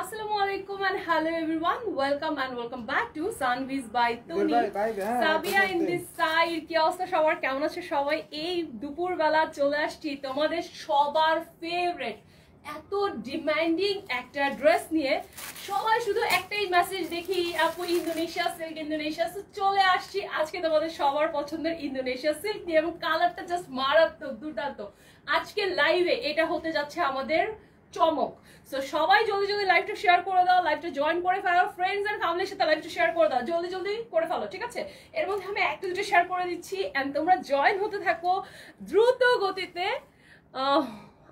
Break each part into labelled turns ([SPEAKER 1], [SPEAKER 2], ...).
[SPEAKER 1] Assalamualaikum and hello everyone. Welcome back to Sunbees by Tony. Sabia in this side. কি অবস্থা সবার, কেমন আছে সবাই? এই দুপুরবেলা চলে আসছি তোমাদের সবার ফেভারিট এত ডিমান্ডিং একটা ড্রেস নিয়ে। সবাই শুধু একটাই মেসেজ দেখি, আপু ইন্দোনেশিয়া সিল্ক, ইন্দোনেশিয়া। চলে আসছি আজকে তোমাদের সবার পছন্দের ইন্দোনেশিয়া সিল্ক নিয়ে, এবং কালারটা জাস্ট মারাত্মক, দুর্দান্ত। আজকে লাইভে এটা হতে যাচ্ছে আমাদের চমক। সো সবাই জলদি জলদি লাইভটা শেয়ার করে দাও, লাইভটা জয়েন করে ফেলো, ফ্রেন্ডস এন্ড ফ্যামিলির সাথে লাইভটা শেয়ার করে দাও, জলদি জলদি করে ফেলো, ঠিক আছে? এর মধ্যে আমি একটা দুটো শেয়ার করে দিচ্ছি এন্ড তোমরা জয়েন হতে থাকো দ্রুত গতিতে।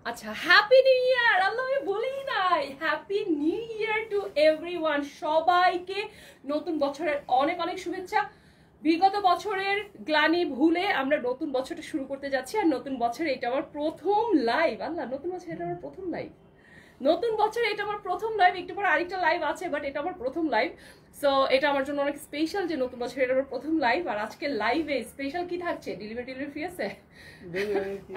[SPEAKER 1] আচ্ছা, হ্যাপি নিউ ইয়ার। আল্লাহ, আমি বলি নাই happy new year to everyone. সবাইকে নতুন বছরের অনেক অনেক শুভেচ্ছা। বিগত বছরের গ্লানি ভুলে আমরা নতুন বছরটা শুরু করতে যাচ্ছি, আর নতুন বছরে এটা আমার প্রথম লাইভ। আল্লাহ, নতুন বছর এটা আমার প্রথম লাইভ, নতুন বছরে এটা আমার প্রথম লাইভ। একটু পরে আরেকটা লাইভ আছে, বাট এটা আমার প্রথম লাইভ। সো এটা আমার জন্য অনেক স্পেশাল যে নতুন বছর এটা আমার প্রথম লাইভ। আর আজকে লাইভে স্পেশাল কি থাকছে? ডেলিভারি ফ্রি আছে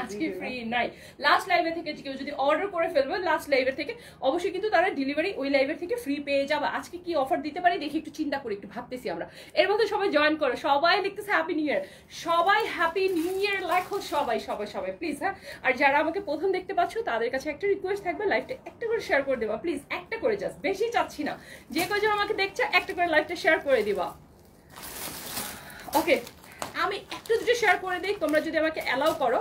[SPEAKER 1] আজকে? ফ্রি নাই। লাস্ট লাইভে থেকে কেউ যদি অর্ডার করে ফেলবে লাস্ট লাইভের থেকে, অবশ্যই কিন্তু তারা ডেলিভারি ওই লাইভের থেকে ফ্রি পেয়ে যাবে। আজকে কি অফার দিতে পারি দেখি, একটু চিন্তা করি, একটু ভাবতেছি আমরা। এর মধ্যে সবাই জয়েন করো, সবাই লিখতেছে হ্যাপি নিউ ইয়ার, সবাই হ্যাপি নিউ ইয়ার লেখো, সবাই সবাই সবাই প্লিজ। হ্যাঁ, আর যারা আমাকে প্রথম দেখতে পাচ্ছ তাদের কাছে একটা রিকোয়েস্ট থাকবে, লাইভটা একটা করে শেয়ার করে দেবা প্লিজ, একটা করে, জাস্ট বেশি চাচ্ছি না। যে কয়জন আমাকে দেখছে একটা করে লাইভটা শেয়ার করে দিবা। ওকে, আমি একটা দুটো শেয়ার করে দিই, তোমরা যদি আমাকে অ্যালাউ করো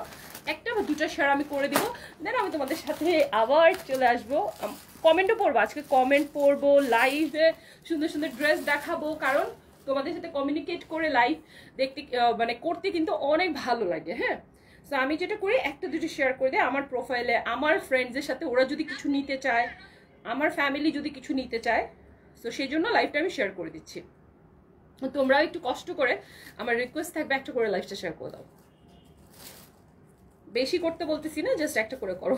[SPEAKER 1] একটা বা দুটো শেয়ার আমি করে দিব, দেন আমি তোমাদের সাথে আবার চলে আসবো। কমেন্টও পড়বো, আজকে কমেন্ট পড়বো, লাইভে সুন্দর সুন্দর ড্রেস দেখাবো, কারণ তোমাদের সাথে কমিউনিকেট করে লাইভ দেখতে মানে করতে কিন্তু অনেক ভালো লাগে। হ্যাঁ, সো আমি যেটা করি একটা দুটো শেয়ার করে দিই আমার প্রোফাইলে, আমার ফ্রেন্ডসদের সাথে, ওরা যদি কিছু নিতে চায়, আমার ফ্যামিলি যদি কিছু নিতে চায়, সো সেই জন্য লাইভটা আমি শেয়ার করে দিচ্ছি। তোমরাও একটু কষ্ট করে, আমার রিকোয়েস্ট থাকবে একটা করে লাইভটা শেয়ার করে দাও। বেশি করতে বলতেছি না, জাস্ট একটা করে করো।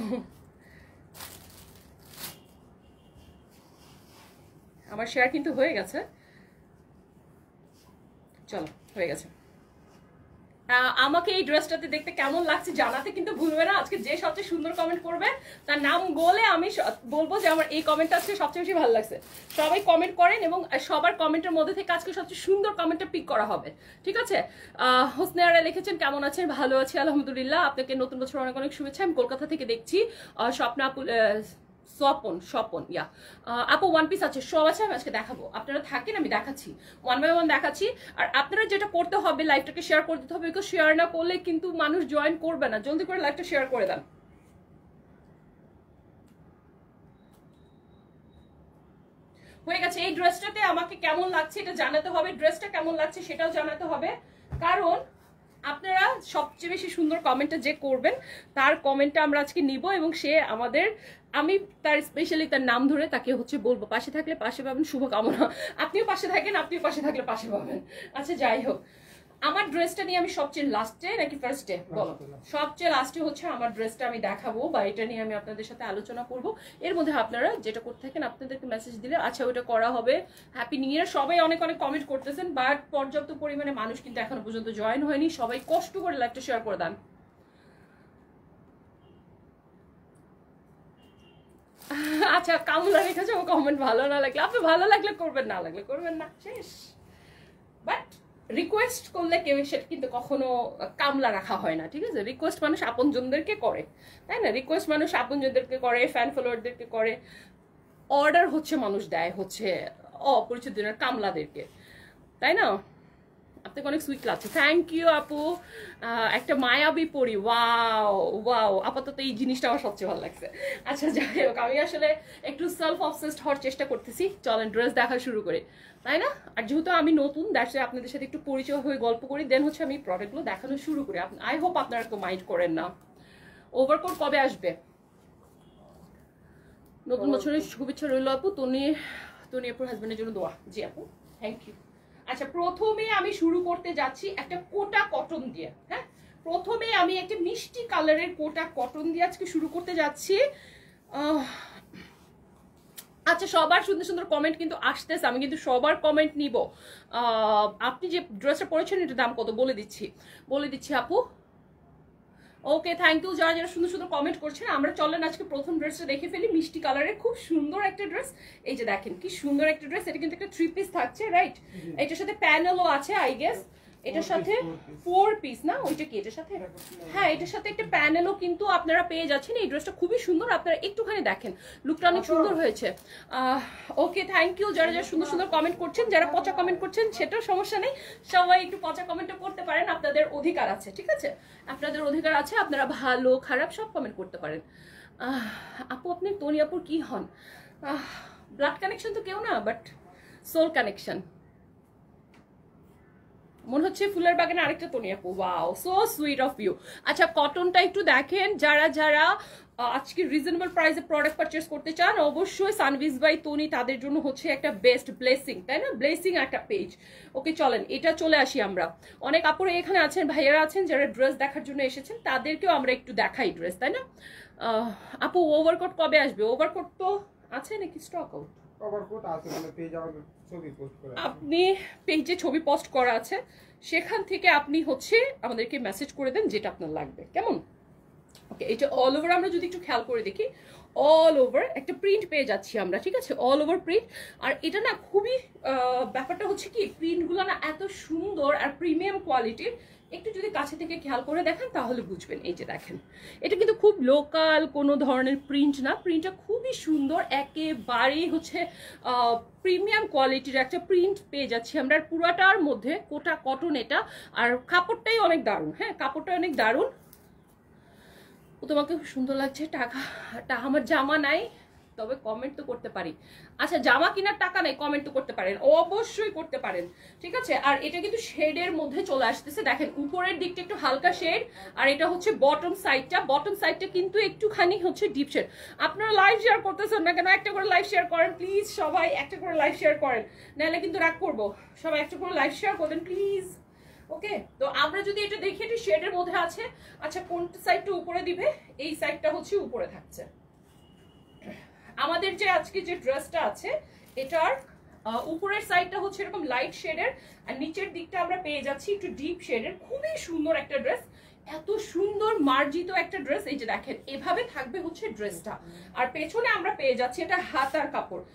[SPEAKER 1] আমার শেয়ার কিন্তু হয়ে গেছে, চলো হয়ে গেছে। আমাকে এই ড্রেসটাতে দেখতে কেমন লাগছে জানাতে কিন্তু ভুলবে না। আজকে যে সবচেয়ে সুন্দর কমেন্ট করবে তার নাম বলে আমি বলবো যে আমার এই কমেন্টটা আজকে সবচেয়ে বেশি ভালো লাগছে। সবাই কমেন্ট করেন এবং সবার কমেন্টের মধ্যে থেকে আজকে সবচেয়ে সুন্দর কমেন্টটা পিক করা হবে, ঠিক আছে? হোসনেয়ারা লিখেছেন কেমন আছেন? ভালো আছি আলহামদুলিল্লাহ, আপনাকে নতুন বছর অনেক অনেক শুভেচ্ছা। আমি কলকাতা থেকে দেখছি। স্বপ্না আপু, স্বপন ইয়া আপু ওয়ান পিস আছে, সব আছে, আমি আজকে দেখাবো। আপনারা থাকেন, আমি দেখাচ্ছি, ওয়ান বাই ওয়ান দেখাচ্ছি। আর আপনারা যেটা করতে হবে, লাইভটাকে শেয়ার করে দিতে হবে, বিকজ শেয়ার না করলে কিন্তু মানুষ জয়েন করবে না। জলদি করে লাইভটা শেয়ার করে দেন। হয়ে গেছে। এই ড্রেসটাতে আমাকে কেমন লাগছে এটা জানাতে হবে, ড্রেসটা কেমন লাগছে সেটাও জানাতে হবে, কারণ আপনারা সবচেয়ে বেশি সুন্দর কমেন্টটা যে করবেন তার কমেন্টটা আমরা আজকে নিব, এবং সে আমাদের, আমি তার স্পেশালি তার নাম ধরে তাকে হচ্ছে বলবো। পাশে থাকলে পাশে পাবেন, শুভকামনা। আপনিও পাশে থাকেন, আপনিও পাশে থাকলে পাশে পাবেন। আচ্ছা, যাই হোক, আমার ড্রেসটা নিয়ে আমি সবচেয়ে লাস্টে নাকি ফার্স্টে বলো? সবচেয়ে লাস্টে হচ্ছে আমার ড্রেসটা আমি দেখাবো, বা এটা নিয়ে আমি আপনাদের সাথে আলোচনা করব। এর মধ্যে আপনারা যেটা করতে থাকেন, আপনাদেরকে মেসেজ দিলে আচ্ছা ওটা করা হবে। Happy new year. সবাই অনেক অনেক কমেন্ট করতেছেন, বাট পর্যাপ্ত পরিমাণে মানুষ কিন্তু এখনো পর্যন্ত জয়েন হয়নি। সবাই কষ্ট করে লাইভটা শেয়ার করে দেন। আচ্ছা, কামলা রেখেছে ও কমেন্ট ভালো না লাগলে, আপনি ভালো লাগলে করবেন, না লাগলে করবেন না, শেষ। বাট রিকোয়েস্ট করলে কেউ সেটা কিন্তু কখনো কামলা রাখা হয় না, ঠিক আছে? রিকোয়েস্ট মানুষ আপনজনদেরকে করে, তাই না? রিকোয়েস্ট মানুষ আপনজনদেরকে করে, ফ্যান ফলোয়ারদেরকে করে। অর্ডার হচ্ছে মানুষ দেয় হচ্ছে অপরিচিত জনের কামলাদেরকে, তাই না? আপনাকে অনেক সুইট লাগছে, থ্যাংক ইউ আপু। একটা মায়াবী পরি, ওয়াও ওয়াও, আপাতত এই জিনিসটা আমার সবচেয়ে ভালো লাগছে। আচ্ছা, যাই হোক, আমি আসলে একটু সেলফ অবসেসড হওয়ার চেষ্টা করতেছি। চলেন ড্রেস দেখা শুরু করি, তাই না? আর যেহেতু আমি নতুন, দ্যাটস আপনাদের সাথে একটু পরিচয় হয়ে গল্প করি, দেন হচ্ছে আমি প্রোডাক্টগুলো দেখানো শুরু করি। আই হোপ আপনারা কেউ মাইন্ড করেন না। ওভারকোট কবে আসবে? নতুন বছরের শুভেচ্ছা রইল আপু। তনি আপুর হাজবেন্ডের জন্য দোয়া। জি আপু, থ্যাংক ইউ। আচ্ছা, প্রথমে আমি শুরু করতে যাচ্ছি একটা কোটা কটন দিয়ে। হ্যাঁ, প্রথমে আমি একটা মিষ্টি কালারের কোটা কটন দিয়ে আজকে শুরু করতে যাচ্ছি। আচ্ছা, সবার সুন্দর সুন্দর কমেন্ট কিন্তু আসতেছে, আমি কিন্তু সবার কমেন্ট নিব। আপনি যে ড্রেসটা পরেছেন এটার দাম কত বলে দিচ্ছি আপু। ওকে, থ্যাংক ইউ যারা যারা সুন্দর সুন্দর কমেন্ট করছেন। আমরা চলেন আজকে প্রথম ড্রেসটা দেখে ফেলি। মিষ্টি কালারের খুব সুন্দর একটা ড্রেস। এই যে দেখেন কি সুন্দর একটা ড্রেস। এটা কিন্তু একটা 3 পিস থাকছে, রাইট? এটার সাথে প্যানেলও আছে আই গেস। এটার সাথে 4 পিস না, ওইটা কি এটার সাথে? হ্যাঁ, এটার সাথে একটা প্যানেলও কিন্তু আপনারা পেয়ে যাচ্ছেন। এই ড্রেসটা খুবই সুন্দর, আপনারা একটুখানি দেখেন, লুকটা অনেক সুন্দর হয়েছে। ওকে, থ্যাংক ইউ যারা যারা সুন্দর সুন্দর কমেন্ট করছেন। যারা পচা কমেন্ট করছেন সেটাও সমস্যা নেই, সবাই একটু পচা কমেন্টও করতে পারেন, আপনাদের অধিকার আছে, ঠিক আছে? আপনাদের অধিকার আছে, আপনারা ভালো খারাপ সব কমেন্ট করতে পারেন। আপু আপনি তনি আপুর কি হন? ব্লাড কানেকশন তো কেউ না, বাট সোল কানেকশন। মনে হচ্ছে ফুলের বাগানে আরেকটা তনি আপু। Wow, so sweet of you. আচ্ছা, কটনটা একটু দেখেন। যারা যারা আজকে রিজনেবল প্রাইসে প্রোডাক্ট পারচেস করতে চান, অবশ্যই সানভিজ বাই তনি তাদের জন্য হচ্ছে একটা বেস্ট ব্লেসিং, তাই না? ব্লেসিং একটা পেজ। ওকে, চলেন এটা চলে আসি আমরা। অনেক আপুরা এখানে আছেন, ভাইয়ারা আছেন যারা ড্রেস দেখার জন্য এসেছেন, তাদেরকেও আমরা একটু দেখাই ড্রেস, তাই না? আপু ওভারকোট কবে আসবে? ওভারকোট তো আছে নাকি স্টক আউট?
[SPEAKER 2] ওভারকোট আছে, মানে পেজ আমাদের ছবি পোস্ট করা আছে।
[SPEAKER 1] আপনি পেজে ছবি পোস্ট করা আছে, সেখান থেকে আপনি হচ্ছে আমাদেরকে মেসেজ করে দেন যেটা আপনার লাগবে, কেমন? ওকে, এটা অল ওভার আমরা যদি একটু খেয়াল করে দেখি, অল ওভার একটা প্রিন্ট পেয়ে যাচ্ছি আমরা, ঠিক আছে? All over print. আর এটা না খুবই ব্যাপারটা হচ্ছে কি, প্রিন্টগুলো না এত সুন্দর আর প্রিমিয়াম কোয়ালিটির। একটু যদি কাছে থেকে খেয়াল করে দেখেন তাহলে বুঝবেন। এই যে দেখেন, এটা কিন্তু খুব লোকাল কোনো ধরনের প্রিন্ট না, প্রিন্টটা খুবই সুন্দর, একেবারেই হচ্ছে প্রিমিয়াম কোয়ালিটির একটা প্রিন্ট পেয়ে যাচ্ছি আমরা। আর পুরাটার মধ্যে কোটা কটন এটা, আর কাপড়টাই অনেক দারুণ। হ্যাঁ, কাপড়টা অনেক দারুণ। ও তোমাকে খুব সুন্দর লাগছে। টাকা আমার জামা নাই, তবে কমেন্ট তো করতে পারি। আচ্ছা, জামা কেনার টাকা নাই, কমেন্ট তো করতে পারেন, অবশ্যই করতে পারেন, ঠিক আছে? আর এটা কিন্তু শেডের মধ্যে চলে আসতেছে। দেখেন উপরের দিকটা একটু হালকা শেড, আর এটা হচ্ছে বটম সাইডটা। বটম সাইডটা কিন্তু একটুখানি হচ্ছে ডিপ শেড। আপনারা লাইভ শেয়ার করতেছেন না কেন? একটা করে লাইভ শেয়ার করেন প্লিজ, সবাই একটা করে লাইভ শেয়ার করেন, নাহলে কিন্তু রাগ করবো। সবাই একটা করে লাইভ শেয়ার করবেন প্লিজ। ওকে, তো আমরা যদি এটা দেখি, এটা শেডের মধ্যে আছে। আচ্ছা, কোন সাইডটা উপরে দিবে? এই সাইডটা হচ্ছে উপরে থাকছে। আমাদের যে আজকে যে ড্রেসটা আছে, এটার উপরের সাইডটা হচ্ছে এরকম লাইট শেডের, আর নিচের দিকটা আমরা পেয়ে যাচ্ছি একটু ডিপ শেডের। খুবই সুন্দর একটা ড্রেস, এত সুন্দর মার্জিত একটা ড্রেস। এই যে দেখেন, এভাবে থাকবে হচ্ছে ড্রেসটা। আর পেছনে আমরা পেয়ে যাচ্ছি এটা হাতার কাপড়।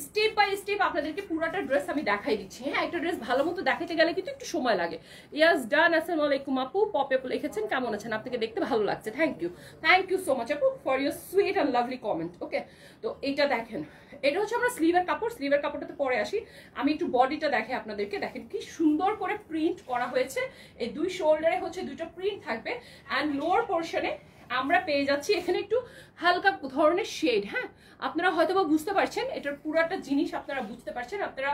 [SPEAKER 1] স্টেপ বাই স্টেপ আপনাদেরকে পুরোটা ড্রেস আমি দেখাই দিচ্ছি। হ্যাঁ, একটা ড্রেস ভালো মতো দেখাতে গেলে কিন্তু একটু সময় লাগে। ইয়াস ডান। আসসালামু আলাইকুম আপু, পপে আপু লিখেছেন কেমন আছেন? আপনাকে দেখতে ভালো লাগছে, থ্যাংক ইউ সো মাচ আপু for your sweet and lovely comment. Okay, তো এইটা দেখেন, এটা হচ্ছে আমরা স্লিভের কাপড়। স্লিভের কাপড়টাতে পরে আসি, আমি একটু বডিটা দেখে আপনাদেরকে। দেখেন কি সুন্দর করে প্রিন্ট করা হয়েছে। এই দুই শোল্ডারে হচ্ছে দুইটা প্রিন্ট থাকবে, অ্যান্ড লোয়ার পোর্শনে আমরা পেয়ে যাচ্ছি এখানে একটু হালকা ধরনের শেড। হ্যাঁ, আপনারা হয়তো বা বুঝতে পারছেন, এটার পুরাটা জিনিস আপনারা বুঝতে পারছেন। আপনারা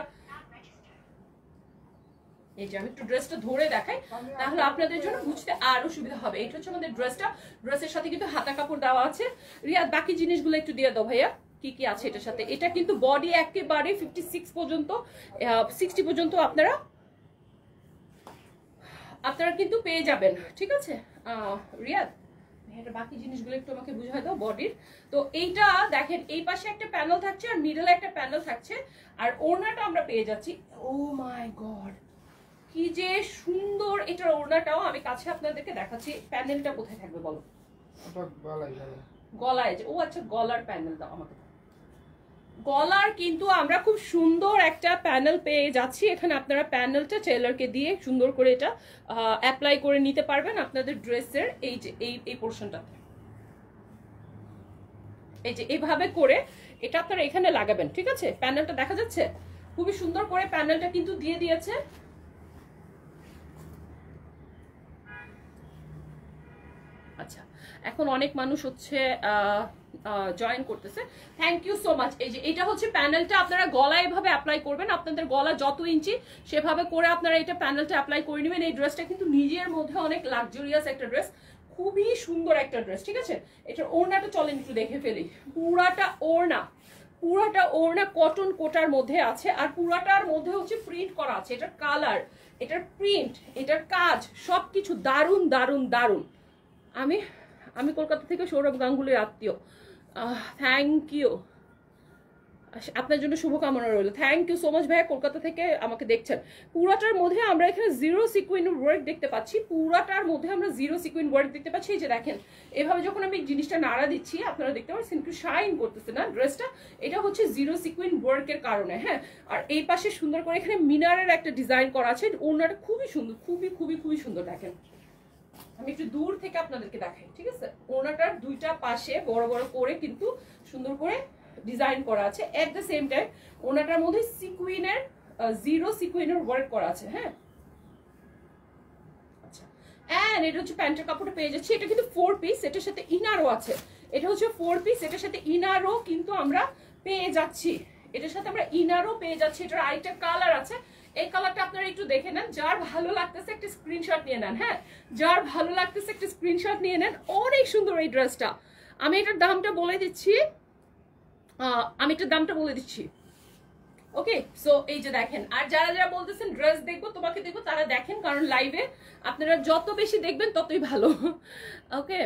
[SPEAKER 1] এই যে আমি একটু ড্রেসটা ধরে দেখাই, তাহলে আপনাদের জন্য বুঝতে আরো সুবিধা হবে। এটা হচ্ছে আমাদের ড্রেসটা। ড্রেসের সাথে কিন্তু হাতা কাপড় দেওয়া আছে। রিয়াদ, বাকি জিনিসগুলো একটু দিয়ে দাও ভাইয়া, কি কি আছে এটার সাথে। এটা কিন্তু বডি একেবারে 56 পর্যন্ত, 60 পর্যন্ত আপনারা কিন্তু পেয়ে যাবেন, ঠিক আছে? রিয়াদ, এটা বাকি জিনিসগুলো একটু আমাকে বুঝাই দাও বডির। তো এইটা দেখেন, এই পাশে একটা প্যানেল থাকছে আর মিডলে একটা প্যানেল থাকছে, আর ওড়নাটা আমরা পেয়ে যাচ্ছি। ও মাই গড, কি যে সুন্দর এটার ওড়নাটাও। আমি কাছে আপনাদেরকে দেখাচ্ছি। প্যানেলটা কোথায় থাকবে বলো? গলায়। যে ও আচ্ছা, গলার প্যানেল দাও আমাকে। গলার কিন্তু আমরা খুব সুন্দর একটা প্যানেল পেয়ে যাচ্ছি এখানে। আপনারা প্যানেলটা টেলারকে দিয়ে সুন্দর করে এটা অ্যাপ্লাই করে নিতে পারবেন আপনাদের ড্রেসের এই যে এই পোর্শনটাতে। এই যে এইভাবে করে এটা আপনারা এখানে লাগাবেন, ঠিক আছে? প্যানেলটা দেখা যাচ্ছে, খুবই সুন্দর করে প্যানেলটা কিন্তু দিয়ে দিয়েছে। আচ্ছা, এখন অনেক মানুষ হচ্ছে জয়েন করতেছে, থ্যাংক ইউ সো মাচ। এই যে এটা হচ্ছে প্যানেলটা, আপনারা গলায় এভাবে অ্যাপ্লাই করবেন। আপনাদের গলা যত ইঞ্চি সেভাবে করে আপনারা এটা প্যানেলটা অ্যাপ্লাই করে নেবেন। এই ড্রেসটা কিন্তু নিজের মধ্যে অনেক লাক্সারিয়াস একটা ড্রেস, খুবই সুন্দর একটা ড্রেস, ঠিক আছে? এটার ওড়নাটা চলেন একটু দেখে ফেলি। পুরাটা ওড়না কটন কোটার মধ্যে আছে, আর পুরাটার মধ্যে হচ্ছে প্রিন্ট করা আছে। এটার কালার, এটার প্রিন্ট, এটার কাজ সবকিছু দারুণ দারুণ দারুণ। আমি কলকাতা থেকে সৌরভ গাঙ্গুলির আত্মীয়, থ্যাংক ইউ। আপনার জন্য শুভকামনা রইল। থ্যাংক ইউ সো মাচ ভাইয়া, কলকাতা থেকে আমাকে দেখছেন। পুরাটার মধ্যে আমরা এখানে জিরো সিকুইন ওয়ার্ক দেখতে পাচ্ছি, পুরাটার মধ্যে আমরা জিরো সিকুইন ওয়ার্ক দেখতে পাচ্ছি। এই যে দেখেন, এভাবে যখন আমি জিনিসটা নাড়া দিচ্ছি আপনারা দেখতে পাচ্ছেন একটু শাইন করতেছে না ড্রেসটা, এটা হচ্ছে জিরো সিকুইন ওয়ার্কের কারণে। হ্যাঁ, আর এই পাশে সুন্দর করে এখানে মিনারের একটা ডিজাইন করা আছে, ওনাটা খুবই সুন্দর, খুবই খুবই খুবই সুন্দর। দেখেন আমি একটু দূর থেকে আপনাদেরকে দেখাই, ঠিক আছে? ওনাটার দুইটা পাশে বড় বড় করে কিন্তু সুন্দর করে ডিজাইন করা আছে। এট দ্য সেম টাইম ওনাটার মধ্যে সিকুইনের জিরো সিকুইনের ওয়ার্ক করা আছে। হ্যাঁ, আচ্ছা, এন্ড এটা হচ্ছে প্যান্টের কাপড়টা পেয়ে যাচ্ছি। এটা কিন্তু 4 পিস, এটার সাথে ইনারও আছে। এটা হচ্ছে 4 পিস, এটার সাথে ইনারও কিন্তু আমরা পেয়ে যাচ্ছি। এটার সাথে আমরা ইনারও পেয়ে যাচ্ছি। এটার আরেকটা কালার আছে, এই কালারটা আপনারা একটু দেখে নেন। যার ভালো লাগতেছে একটা স্ক্রিনশট নিয়ে নেন। হ্যাঁ, যার ভালো লাগতেছে একটা স্ক্রিনশট নিয়ে নেন। অনেক সুন্দর এই ড্রেসটা। আমি এটার দামটা বলে দিচ্ছি, ওকে? সো এই যে দেখেন, আর যারা যারা বলতেছেন ড্রেস দেখবো তোমাকে দেখবো, তারা দেখেন, কারণ লাইভে আপনারা যত বেশি দেখবেন ততই ভালো। ওকে,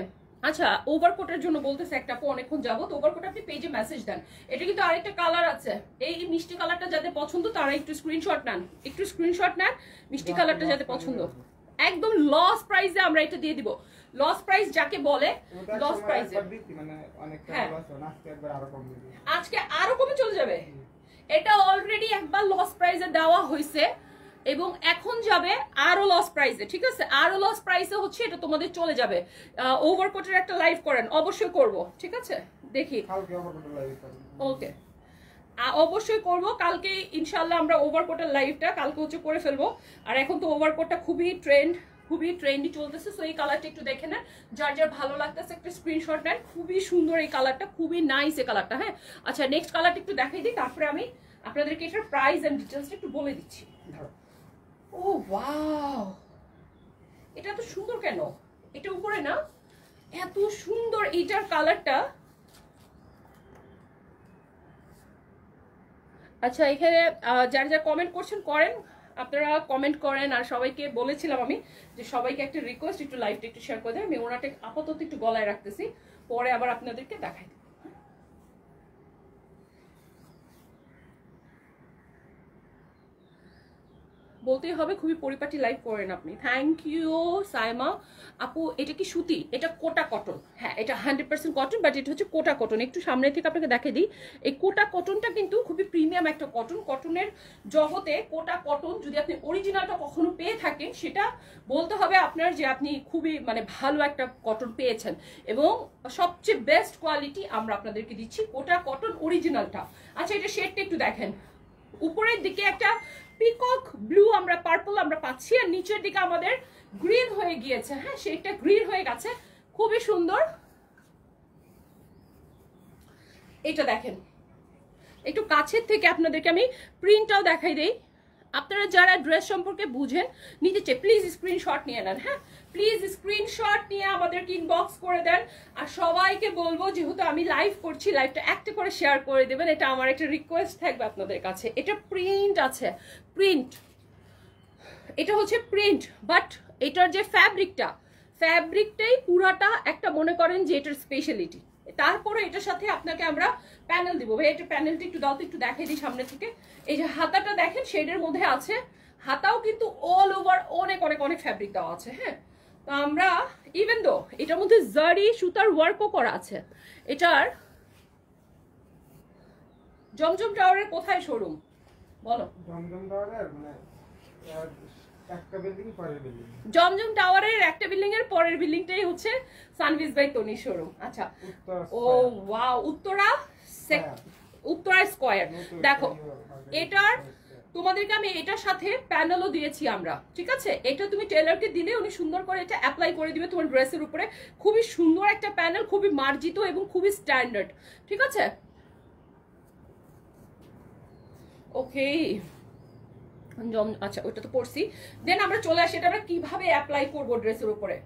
[SPEAKER 1] আচ্ছা, ওভারকোটের জন্য বলতেছে একটা আপু অনেকক্ষণ যাবো, তো ওভারকোট আপনি পেজে মেসেজ দেন। এটা কিন্তু আরেকটা কালার আছে, এই মিষ্টি কালারটা যাদের পছন্দ তারা একটু স্ক্রিনশট নেন, একটু স্ক্রিনশট নেন। মিষ্টি কালারটা যাদের পছন্দ, একদম লস প্রাইসে আমরা এটা দিয়ে দিব। লস প্রাইস যাকে বলে, লস প্রাইসে আজকে আরো কমে চলে যাবে। এটা অলরেডি একবার লস প্রাইসে দেওয়া হয়েছে এবং এখন যাবে আরো লস প্রাইসে, ঠিক আছে? আরো লস প্রাইসে হচ্ছে এটা তোমাদের চলে যাবে। ওভারকোটের একটা লাইভ করেন, অবশ্যই করব, ঠিক আছে? দেখি ওকে, অবশ্যই করব কালকে ইনশাল্লাহ। আমরা ওভারকোটের লাইভটা কালকে হচ্ছে করে ফেলবো। আর এখন তো ওভারকোটটা খুবই ট্রেন্ডি চলতেছে। সো এই কালারটা একটু দেখে নেন, যার যার ভালো লাগতেছে একটা স্ক্রিনশট নেন। খুবই সুন্দর এই কালারটা, খুবই নাইস এই কালারটা। হ্যাঁ, আচ্ছা, নেক্সট কালারটা একটু দেখাই দিই, তারপরে আমি আপনাদেরকে এটার প্রাইস এন্ড ডিটেইলসটা একটু বলে দিচ্ছি। ও ওয়াও, এটা এত সুন্দর কেন? এটা উপরে না এত সুন্দর এইটার কালারটা। আচ্ছা, এখানে যারা যারা কমেন্ট করছেন করেন, আপনারা কমেন্ট করেন। আর সবাইকে বলেছিলাম আমি যে সবাইকে একটা রিকোয়েস্ট, একটু লাইভটা একটু শেয়ার করে দেন। আমি ওনাটা আপাতত একটু গলায় রাখতেছি, পরে আবার আপনাদেরকে দেখাই দেব। বলতেই হবে খুবই পরিপাটি লাইভ করেন আপনি। থ্যাংক ইউ সাইমা আপু। এটা কি সুতি? এটা কোটা কটন। হ্যাঁ, এটা 100% কটন, বাট এটা হচ্ছে কোটা কটন। একটু সামনে থেকে আপনাকে দেখিয়ে দিই, এই কোটা কটনটা কিন্তু খুবই প্রিমিয়াম একটা কটন। কটনের জগতে কোটা কটন যদি আপনি অরিজিনালটা কখনো পেয়ে থাকেন, সেটা বলতে হবে আপনার যে আপনি খুবই মানে ভালো একটা কটন পেয়েছেন। এবং সবচেয়ে বেস্ট কোয়ালিটি আমরা আপনাদেরকে দিচ্ছি কোটা কটন অরিজিনালটা। আচ্ছা, এটা শেডটা একটু দেখেন, উপরের দিকে একটা পিকক ব্লু আমরা পার্পল আমরা পাচ্ছি, আর নিচের দিকে আমাদের গ্রিন হয়ে গিয়েছে। হ্যাঁ, সেটা গ্রিন হয়ে গেছে, খুবই সুন্দর। এটা দেখেন, একটু কাছের থেকে আপনাদেরকে আমি প্রিন্টটাও দেখাই দেই। আপনারা যারা ড্রেস সম্পর্কে বুঝেন, নিতে চাই, প্লিজ স্ক্রিনশট নিয়ে নেন। হ্যাঁ, প্লিজ স্ক্রিনশট নিয়ে আমাদেরকে ইনবক্স করে দেন। আর সবাইকে বলবো, যেহেতু আমি লাইভ করছি, লাইভটা একটা করে শেয়ার করে দেবেন, এটা আমার একটা রিকোয়েস্ট থাকবে আপনাদের কাছে। এটা প্রিন্ট আছে, প্রিন্ট, এটা হচ্ছে প্রিন্ট, বাট এটার যে ফ্যাব্রিকটাই পুরাটা একটা মনে করেন যে এটার স্পেশালিটি। তারপরে এটার সাথে আপনাকে আমরা প্যানেল দিব। ভাই, এটা প্যানেলটা একটু দাও তো, একটু দেখাই দিই সামনে থেকে। এই যে হাতাটা দেখেন শেডের মধ্যে আছে, হাতাও কিন্তু অল ওভার অনেক অনেক অনেক ফ্যাব্রিক দেওয়া আছে। হ্যাঁ, তো আমরা ইভেন দো এটার মধ্যে জারি সুতার ওয়ার্কও করা আছে। এটার জমজম টাওয়ারের কোথায় শোরুম বলো?
[SPEAKER 2] জমজম টাওয়ারের মানে একটা বিল্ডিং পরের বিল্ডিং,
[SPEAKER 1] জমজম টাওয়ারের একটা বিল্ডিং এর পরের বিল্ডিংটাই হচ্ছে সানভিজ বাই তনি শোরুম। আচ্ছা, ও ওয়াও, উত্তরা স্কয়ার। দেখো, এটার তোমাদেরকে আমি এটার সাথে প্যানেলও দিয়েছি আমরা, ঠিক আছে? এটা তুমি টেলারকে দিলে উনি সুন্দর করে এটা অ্যাপ্লাই করে দিবে তোমার ড্রেসের উপরে। খুবই সুন্দর একটা প্যানেল, খুবই মার্জিত এবং খুবই স্ট্যান্ডার্ড, ঠিক আছে? ওকে, আচ্ছা, ওইটা তো পড়ছি। দেন আমরা চলে আসি এটা আমরা কিভাবে অ্যাপ্লাই করবো ড্রেসের উপরে।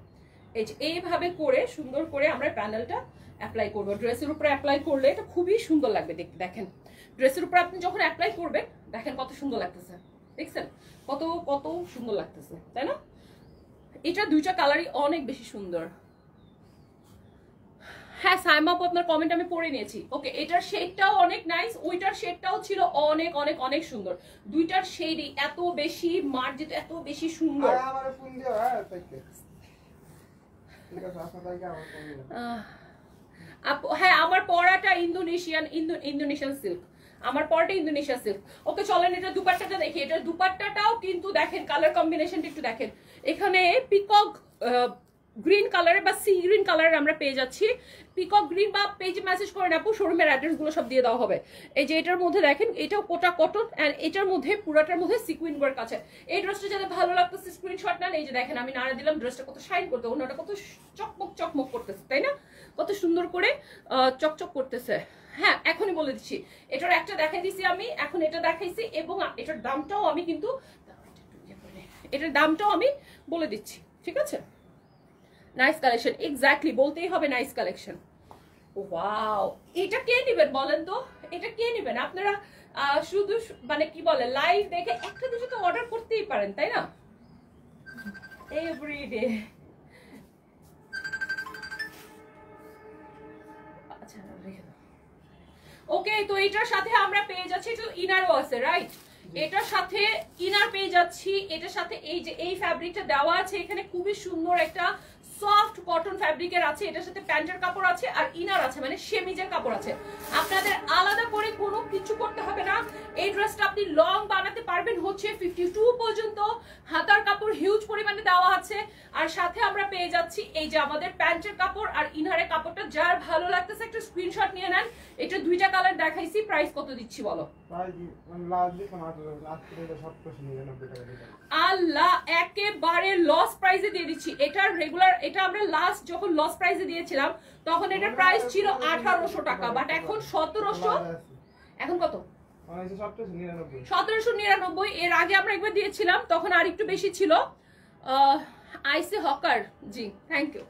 [SPEAKER 1] এই যে এইভাবে করে সুন্দর করে আমরা প্যানেলটা অ্যাপ্লাই করবো ড্রেসের উপরে। অ্যাপ্লাই করলে এটা খুবই সুন্দর লাগবে দেখতে। দেখেন, ড্রেসের উপরে আপনি যখন অ্যাপ্লাই করবেন, দেখেন কত সুন্দর লাগতেছে, দেখছেন কত কত সুন্দর লাগতেছে, তাই না? এটা দুইটা কালারই অনেক বেশি সুন্দর। হ্যাঁ সাইমা আপু আপনার কমেন্ট আমি পড়ে নিয়েছি। ওকে, এটার শেডটাও অনেক নাইস, ওইটার শেডটাও ছিল অনেক অনেক অনেক সুন্দর। দুইটার শেডই এত বেশি মার্জিত, এত বেশি সুন্দর।
[SPEAKER 2] আমার ফোন দিও। হ্যাঁ তাইকে ঠিক আছে, আপনার তাইকে আমার ফোন দিও।
[SPEAKER 1] আপু হ্যাঁ আমার পরাটা ইন্দোনেশিয়ান সিল্ক, আমার পরাটা ইন্দোনেশিয়ান সিল্ক। ওকে চলেন এটা দুপাট্টাটা দেখি। এটা দুপাট্টাটাও কিন্তু দেখেন কালার কম্বিনেশনটা একটু দেখেন। এখানে পিকক গ্রিন কালারের বা সি গ্রিন কালারের আমরা পেয়ে যাচ্ছি। পিকক গ্রিন বা পেজে মেসেজ করেন আপু, শোরুমের অ্যাড্রেসগুলো সব দিয়ে দেওয়া হবে। এই যে এটার মধ্যে দেখেন এটাও কোটা কটন অ্যান্ড এটার মধ্যে পুরাটার মধ্যে সিকুইন ওয়ার্ক আছে। এই ড্রেসটা যাদের ভালো লাগতেছে স্ক্রিনশট নেন। এই যে দেখেন আমি নাড়া দিলাম, ড্রেসটা কত শাইন করতে, ওনাটা কত চকমক চকমক করতেছে তাই না, কত সুন্দর করে চকচক করতেছে। হ্যাঁ এখনই বলে দিচ্ছি, এটার একটা দেখাই দিছি আমি, এখন এটা দেখাইছি এবং এটার দামটাও আমি কিন্তু এটার দামটাও আমি বলে দিচ্ছি, ঠিক আছে। নাইস কালেকশন, এক্স্যাক্টলি বলতেই হবে নাইস কালেকশন। ওয়াও, এটা কে নেবেন বলেন তো, এটা কে নেবেন আপনারা? শুধু মানে কি বলে লাইভ দেখে একটা দুটো তো অর্ডার করতেই পারেন তাই না, এভরিডে। আচ্ছা ওকে, তো এটার সাথে আমরা পেয়ে যাচ্ছি একটু ইনারও আছে রাইট, এটার সাথে ইনার পেয়ে যাচ্ছি। এটার সাথে এই যে এই ফ্যাব্রিকটা দেওয়া আছে এখানে, খুবই সুন্দর একটা সফট কটন ফ্যাব্রিকের আছে। এটার সাথে প্যান্টের কাপড় আছে আর ইনার আছে, মানে সেমিজের কাপড় আছে। আপনাদের আলাদা করে কোনো কিছু করতে হবে না। এই ড্রেসটা আপনি লং বানাতে পারবেন হচ্ছে 52 পর্যন্ত। হাতার কাপড় হিউজ পরিমাণে দেওয়া আছে। আর সাথে আমরা পেয়ে যাচ্ছি এই যে আমাদের প্যান্টের কাপড় আর ইনারের কাপড়টা। যার ভালো লাগতেছে একটা স্ক্রিনশট নিয়ে নেন। এটা দুইটা কালার দেখাইছি, প্রাইস কত দিচ্ছি বলো? আল্লাহ, একেবারে লস প্রাইসে দিয়ে দিচ্ছি। এটার রেগুলার, এটা আমরা লাস্ট যখন লস প্রাইসে দিয়েছিলাম তখন এটার প্রাইস ছিল 1800 টাকা, বাট এখন 1700। এখন কত? 1799। এর আগে আমরা একবার দিয়েছিলাম তখন আর একটু বেশি ছিল। আইসে হকার জি, থ্যাংক ইউ।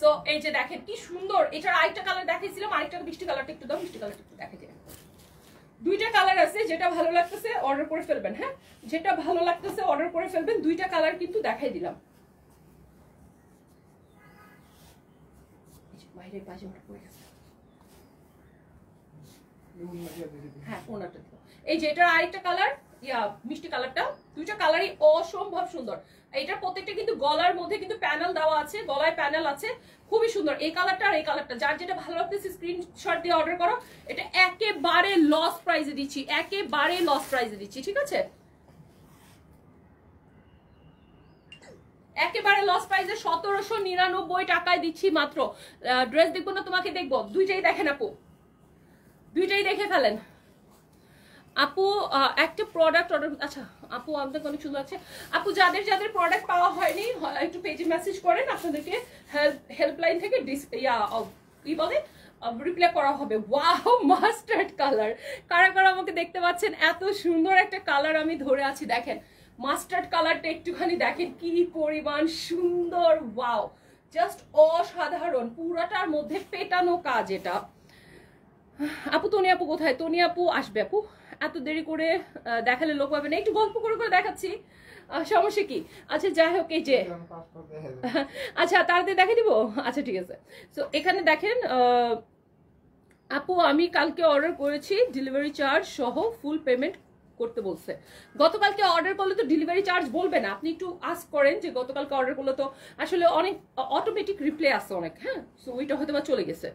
[SPEAKER 1] সো এই যে দেখেন কি সুন্দর। এটার আরেকটা কালার দেখাইছিলাম, আরেকটা মিষ্টি কালারটা একটু দাও, মিষ্টি কালারটা একটু দেখে যায়। দুইটা কালার আছে, যেটা ভালো লাগতেছে অর্ডার করে ফেলবেন। হ্যাঁ যেটা ভালো লাগতেছে অর্ডার করে ফেলবেন। দুইটা কালার কিন্তু দেখাই দিলাম। বাইরে পাজামাটা পরে গেছে। হ্যাঁ ওনাটা দিও। এই যে এটার আরেকটা কালার ইয়া মিষ্টি কালারটা, দুইটা কালারই অসম্ভব সুন্দর। এইটার প্রত্যেকটা কিন্তু গলার মধ্যে কিন্তু প্যানেল দেওয়া আছে, গলায় প্যানেল আছে, খুবই সুন্দর। এই কালারটা আর এই কালারটা, যার যেটা ভালো লাগতেছে স্ক্রিনশট দিয়ে অর্ডার করো। এটা একেবারে লস প্রাইসে দিচ্ছি, একেবারে লস প্রাইসে দিচ্ছি, ঠিক আছে। একেবারে লস প্রাইসে 1799 টাকায় দিচ্ছি মাত্র। ড্রেস দেখবো না তোমাকে দেখবো, দুইটাই দেখেন আপু, দুইটাই দেখে ফেলেন আপু। একটা প্রোডাক্ট অর্ডার, আচ্ছা আপু আপনাকে অনেক সুন্দর আছে আপু। যাদের যাদের প্রোডাক্ট পাওয়া হয়নি একটু পেজে মেসেজ করেন, আপনাদেরকে হেল্পলাইন থেকে কি বলে রিপ্লাই করা হবে। ওয়াও, মাস্টার্ড কালার, কারা কারা আমাকে দেখতে পাচ্ছেন? এত সুন্দর একটা কালার আমি ধরে আছি, দেখেন মাস্টার্ড কালারটা একটুখানি দেখেন কি পরিমাণ সুন্দর। ওয়াও, জাস্ট অসাধারণ, পুরাটার মধ্যে পেটানো কাজ। এটা আপু তনি আপু কোথায়? তনি আপু আসবে আপু, এত দেরি করে দেখালে লোক পাবে না, একটু গল্প করে করে দেখাচ্ছি, সমস্যা কি? আচ্ছা যাই হোক, এই যে আচ্ছা তাড়াতাড়ি দেখে দিব। আচ্ছা ঠিক আছে। সো এখানে দেখেন আপু আমি কালকে অর্ডার করেছি, ডেলিভারি চার্জ সহ ফুল পেমেন্ট করতে বলছে। গতকালকে অর্ডার করলে তো ডেলিভারি চার্জ বলবে না, আপনি একটু আস্ক করেন যে গতকালকে অর্ডার করলে তো আসলে অনেক অটোমেটিক রিপ্লে আসছে অনেক। হ্যাঁ সো ওইটা হয়তো বা চলে গেছে।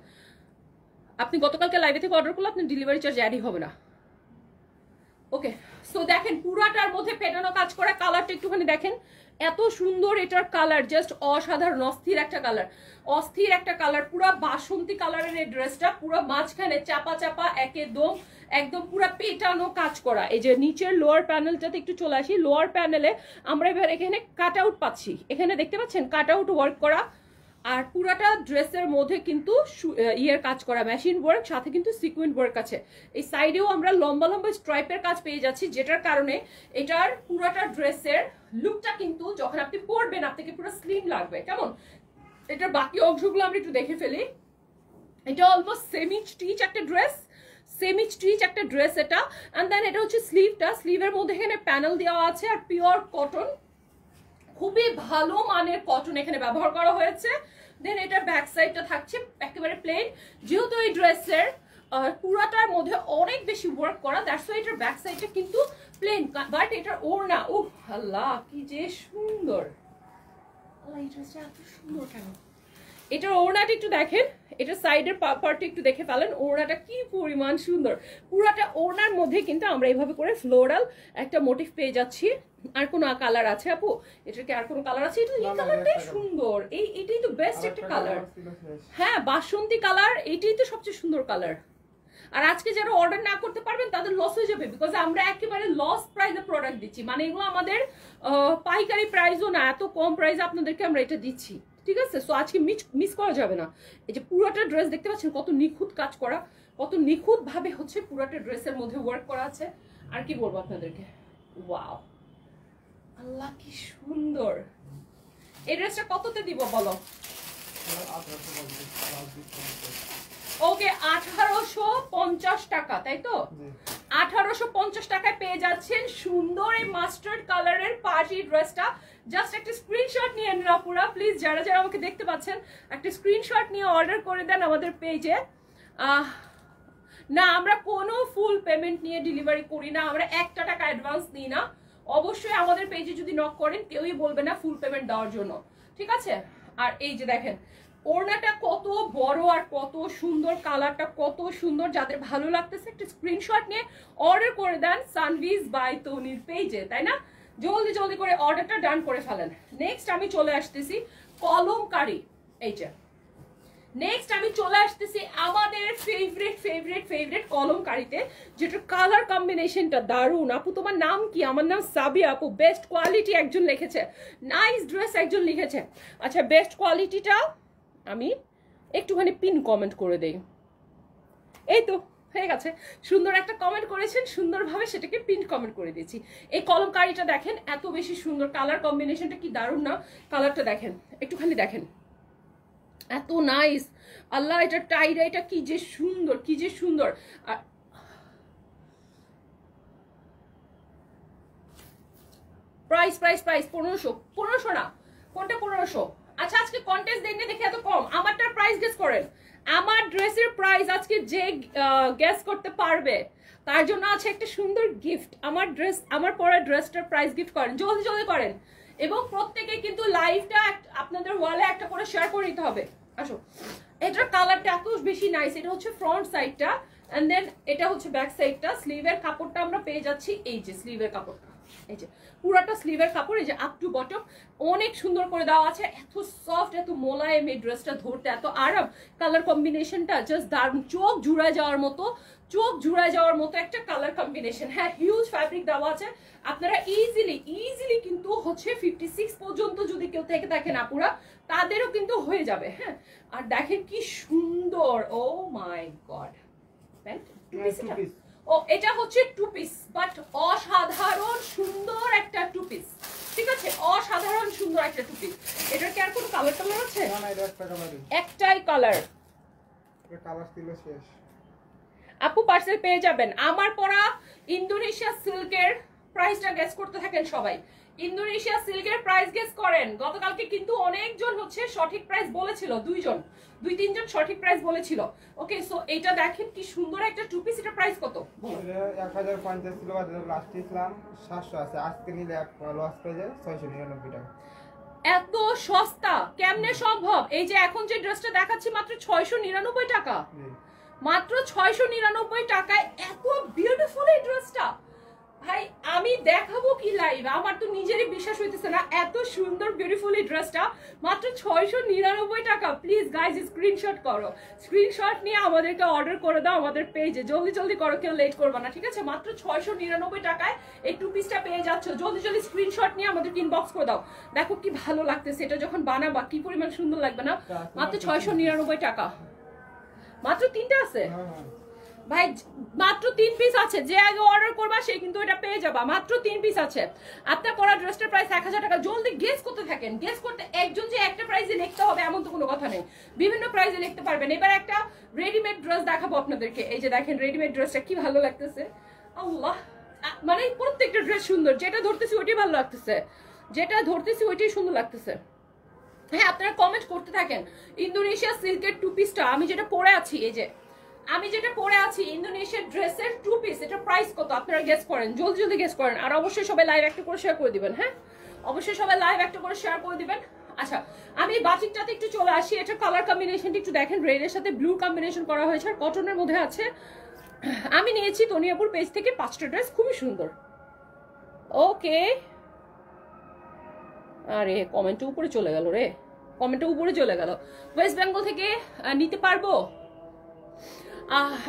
[SPEAKER 1] আপনি গতকালকে লাইভে থেকে অর্ডার করলে আপনার ডেলিভারি চার্জ অ্যাডই হবে না। ওকে সো দেখেন পুরাটার মধ্যে পেটানো কাজ করা, কালারটা একটুখানি দেখেন, এত সুন্দর এটার কালার, জাস্ট অসাধারণ, অস্থির একটা কালার, অস্থির একটা কালার, পুরা বাসন্তী কালারের এই ড্রেসটা, পুরো মাঝখানে চাপা চাপা একদম একদম পুরা পেটানো কাজ করা। এই যে নিচের লোয়ার প্যানেলটাতে একটু চলে আসি, লোয়ার প্যানেলে আমরা এবার এখানে কাট আউট পাচ্ছি, এখানে দেখতে পাচ্ছেন কাট আউট ওয়ার্ক করা। আর পুরাটা ড্রেসের মধ্যে কিন্তু ইয়ের কাজ করা, মেশিন ওয়ার্ক, সাথে কিন্তু সিকুয়েন্ট ওয়ার্ক আছে। এই সাইডেও আমরা লম্বা লম্বা স্ট্রাইপের কাজ পেয়ে যাচ্ছি, যেটার কারণে এটার পুরাটা ড্রেসের লুকটা কিন্তু যখন আপনি পরবেন আপনাকে পুরো স্লিম লাগবে। কেমন? এটার বাকি অংশগুলো আমরা একটু দেখে ফেলি। এটা অলমোস্ট সেমি স্টিচ একটা ড্রেস, সেমি স্টিচ একটা ড্রেস এটা। অ্যান্ড দেন এটা হচ্ছে স্লিভটা, স্লিভের মধ্যে এখানে প্যানেল দেওয়া আছে আর পিওর কটন, খুবই ভালো মানের কটন এখানে ব্যবহার করা হয়েছে। দেন এটার ব্যাক সাইডটা থাকছে একেবারে প্লেন, যেহেতু এই ড্রেসের পুরাটার মধ্যে অনেক বেশি ওয়ার্ক করা, দ্যাটস ওয়াই এটার ব্যাক সাইডটা কিন্তু প্লেন, বাট এটার ওড়না ও আল্লাহ কি যে সুন্দর, আল্লাহ এই ড্রেসটা এত সুন্দর কেন। এটার ওড়নাটা একটু দেখেন, এটা সাইডের পার্টটা একটু দেখে ফেলেন, ওড়নাটা কি পরিমাণ সুন্দর। পুরাটা ওড়নার মধ্যে কিন্তু আমরা এইভাবে করে ফ্লোরাল একটা মোটিভ পেয়ে যাচ্ছি। আর কোনো কালার আছে আপু? এটার কি আর কোনো কালার আছে? এটা এই কালারটাই সুন্দর, এটাই তো বেস্ট একটা কালার। হ্যাঁ বাসন্তী কালার, এটাই তো সবচেয়ে সুন্দর কালার। আর আজকে যারা অর্ডার না করতে পারবেন তাদের লস হয়ে যাবে, বিকজ আমরা একেবারে লস প্রাইসে প্রোডাক্ট দিচ্ছি, মানে এগুলো আমাদের পাইকারি প্রাইসও না, এত কম প্রাইসে আপনাদেরকে আমরা এটা দিচ্ছি, ঠিক আছে? সো আজকে মিস করা যাবে না। এই যে পুরোটা ড্রেস দেখতে পাচ্ছেন কত নিখুঁত কাজ করা, কত নিখুঁত ভাবে হচ্ছে পুরোটা ড্রেসের মধ্যে ওয়ার্ক করা আছে। আর কি বলবো আপনাদেরকে, ওয়াও আল্লাহ কি সুন্দর। এই ড্রেসটা কততে দিব বলো? ওকে 1850 টাকা, তাই তো? 1850 টাকায় পেয়ে যাচ্ছেন সুন্দর এই মাস্টার্ড কালারের পার্টি ড্রেসটা। জাস্ট একটা স্ক্রিনশট নিয়ে নিন আপুরা প্লিজ, যারা যারা আমাকে দেখতে পাচ্ছেন একটা স্ক্রিনশট নিয়ে অর্ডার করে দেন আমাদের পেজে। না আমরা কোনো ফুল পেমেন্ট নিয়ে ডেলিভারি করি না, আমরা 1 টাকা অ্যাডভান্স নিই না। অবশ্যই আমাদের পেজে যদি নক করেন কেউই বলবে না ফুল পেমেন্ট দেওয়ার জন্য, ঠিক আছে? আর এই যে দেখেন ওড়নাটা কত বড় আর কত সুন্দর, কালারটা কত সুন্দর। যাদের ভালো লাগতেছে একটা স্ক্রিনশট নিয়ে অর্ডার করে দেন সানভিজ বাই তনির পেজে, তাই না? জলদি জলদি করে অর্ডারটা ডান করে ফেলেন। নেক্সট আমি চলে আসতেছি কলমকারি, এই যে নেক্সট আমি চলে আসতেছি আমাদের ফেভারিট ফেভারিট ফেভারিট কলমকারিতে, যেটা কালার কম্বিনেশনটা দারুণ। আপু তোমার নাম কি? আমার নাম সাবিয়া আপু। বেস্ট কোয়ালিটি একজন লিখেছে, নাইস ড্রেস একজন লিখেছে। আচ্ছা বেস্ট কোয়ালিটিটা আমি একটুখানি পিন কমেন্ট করে দেই, এই তো হয়ে গেছে। সুন্দর একটা কমেন্ট করেছেন, সুন্দরভাবে সেটাকে পিন কমেন্ট করে দিয়েছি। এই কলমকারিটা দেখেন এত বেশি সুন্দর, কালার কম্বিনেশনটা কি দারুণ না? কালারটা দেখেন, একটুখানি দেখেন, এত নাইস। আল্লাহ এটা টাইরা, এটা কি যে সুন্দর, কি যে সুন্দর। আর প্রাইস প্রাইস প্রাইস 1500 না, কোনটা 1500? আচ্ছা আজকে কন্টেস্ট দেন দেখে এত কম। আমারটার প্রাইস গেস করেন, আমার ড্রেসের প্রাইস আজকে যে গেস করতে পারবে তার জন্য আছে একটা সুন্দর গিফট। আমার ড্রেস, আমার পরা ড্রেসটার প্রাইস গিফট করেন, জলদি জলদি করেন। এবং প্রত্যেকে কিন্তু লাইভটা আপনাদের ওয়ালে একটা করে শেয়ার করে দিতে হবে। আসো, এটার কালারটা এত বেশি নাইস। এটা হচ্ছে ফ্রন্ট সাইডটা, এন্ড দেন এটা হচ্ছে ব্যাক সাইডটা। স্লিভের কাপড়টা আমরা পেয়ে যাচ্ছি, এই যে স্লিভের কাপড়টা, এই যে পুরাটা স্লিভের কাপড়, এই যে আপ টু বটম অনেক সুন্দর করে দেওয়া আছে। এত সফট, এত মোলায়েম, এই ড্রেসটা ধরতে এত আরাম। কালার কম্বিনেশনটা জাস্ট দারুণ, চোখ জুড়ায় যাওয়ার মতো, চোখ জুড়ায় যাওয়ার মতো একটা কালার কম্বিনেশন। হ্যাঁ হিউজ ফ্যাব্রিক দেওয়া আছে, আপনারা ইজিলি কিন্তু হচ্ছে 56 পর্যন্ত যদি কেউ থেকে দেখেন আপুরা তাদেরও কিন্তু হয়ে যাবে। হ্যাঁ আর দেখেন কি সুন্দর, ও মাই গড। ও এটা হচ্ছে 2 পিস, বাট অসাধারণ সুন্দর একটা 2 পিস, ঠিক আছে? অসাধারণ সুন্দর একটা 2 পিস। এটার কি আর কোনো কালার টালার আছে?
[SPEAKER 2] না না, এটা একটা কালারই,
[SPEAKER 1] একটাই কালার।
[SPEAKER 2] এটা কালার ছিল শেষ।
[SPEAKER 1] আপু পার্সেল পেয়ে যাবেন। আমার পরা ইন্দোনেশিয়া সিল্কের প্রাইসটা গেস করতে থাকেন সবাই। ইন্দোনেশিয়া সিল্কের প্রাইস গেস করেন। গতকালকে কিন্তু অনেকজন হচ্ছে সঠিক প্রাইস বলেছিল, 2-3জন সঠিক প্রাইস বলেছিল। ওকে সো এটা দেখেন কি সুন্দর একটা 2 পিস। এটা প্রাইস কত?
[SPEAKER 2] এটা 1050 ছিল, আর লাস্ট ইসলাম 700 আছে। আজকে নিলে এক লস পেয়ে যায় 699 টাকা।
[SPEAKER 1] এত সস্তা কেমনে সম্ভব? এই যে এখন যে ড্রেসটা দেখাচ্ছি মাত্র 699 টাকা, মাত্র 699 টাকায় এত বিউটিফুল এই ড্রেসটা। ভাই আমি দেখাবো কি লাইভ, আমার তো নিজেরই বিশ্বাস হইতেছে না, এত সুন্দর বিউটিফুল এই ড্রেসটা মাত্র 699 টাকা। প্লিজ গাইজ স্ক্রিনশট করো, স্ক্রিনশট নিয়ে আমাদেরকে অর্ডার করে দাও আমাদের পেজে, জলদি জলদি করো, কেউ লেট করবে না, ঠিক আছে? মাত্র 699 টাকায় এই 2 পিসটা পেয়ে যাচ্ছ। জলদি জলদি স্ক্রিনশট নিয়ে আমাদেরকে ইনবক্স করে দাও। দেখো কি ভালো লাগতেছে, এটা যখন বানাবা কি পরিমাণ সুন্দর লাগবে না? মাত্র 699 টাকা, মাত্র 3টা আছে ভাই, মাত্র 3 পিস আছে। যে আগে অর্ডার করবা সে কিন্তু এটা পেয়ে যাবা, মাত্র 3 পিস আছে। আপনার পরা ড্রেসটার প্রাইস 1000 টাকা। জলদি গেস করতে থাকেন, গেস করতে একজন যে একটা প্রাইসে লিখতে হবে এমন তো কোনো কথা নেই, বিভিন্ন প্রাইসে লিখতে পারবেন। এবার একটা রেডিমেড ড্রেস দেখাবো আপনাদেরকে। এই যে দেখেন রেডিমেড ড্রেসটা কি ভালো লাগতেছে, আল্লাহ, মানে প্রত্যেকটা ড্রেস সুন্দর, যেটা ধরতেছি ওইটাই ভালো লাগতেছে। যেটা ধরতেছি ওইটাই সুন্দর লাগতেছে। হ্যাঁ আপনারা কমেন্ট করতে থাকেন। ইন্দোনেশিয়া সিল্কের 2 পিসটা আমি যেটা পরে আছি, এই যে আমি যেটা পরে আছি ইন্দোনেশিয়ার ড্রেসের 2 পিস, এটা প্রাইস কত আপনারা গেস করেন, জলদি জলদি গেস করেন। আর অবশ্যই সবাই লাইভ একটা করে শেয়ার করে দিবেন। হ্যাঁ অবশ্যই সবাই লাইভ একটা করে শেয়ার করে দিবেন। আচ্ছা আমি বাটিকটাতে একটু চলে আসি। এটা কালার কম্বিনেশনটা একটু দেখেন, রেডের সাথে ব্লু কম্বিনেশন করা হয়েছে আর কটনের মধ্যে আছে। আমি নিয়েছি তনিয়াপুর পেজ থেকে 5টা ড্রেস, খুবই সুন্দর। ওকে আরে কমেন্টে উপরে চলে গেল রে, কমেন্টে উপরে চলে গেল। ওয়েস্ট বেঙ্গল থেকে নিতে পারবো?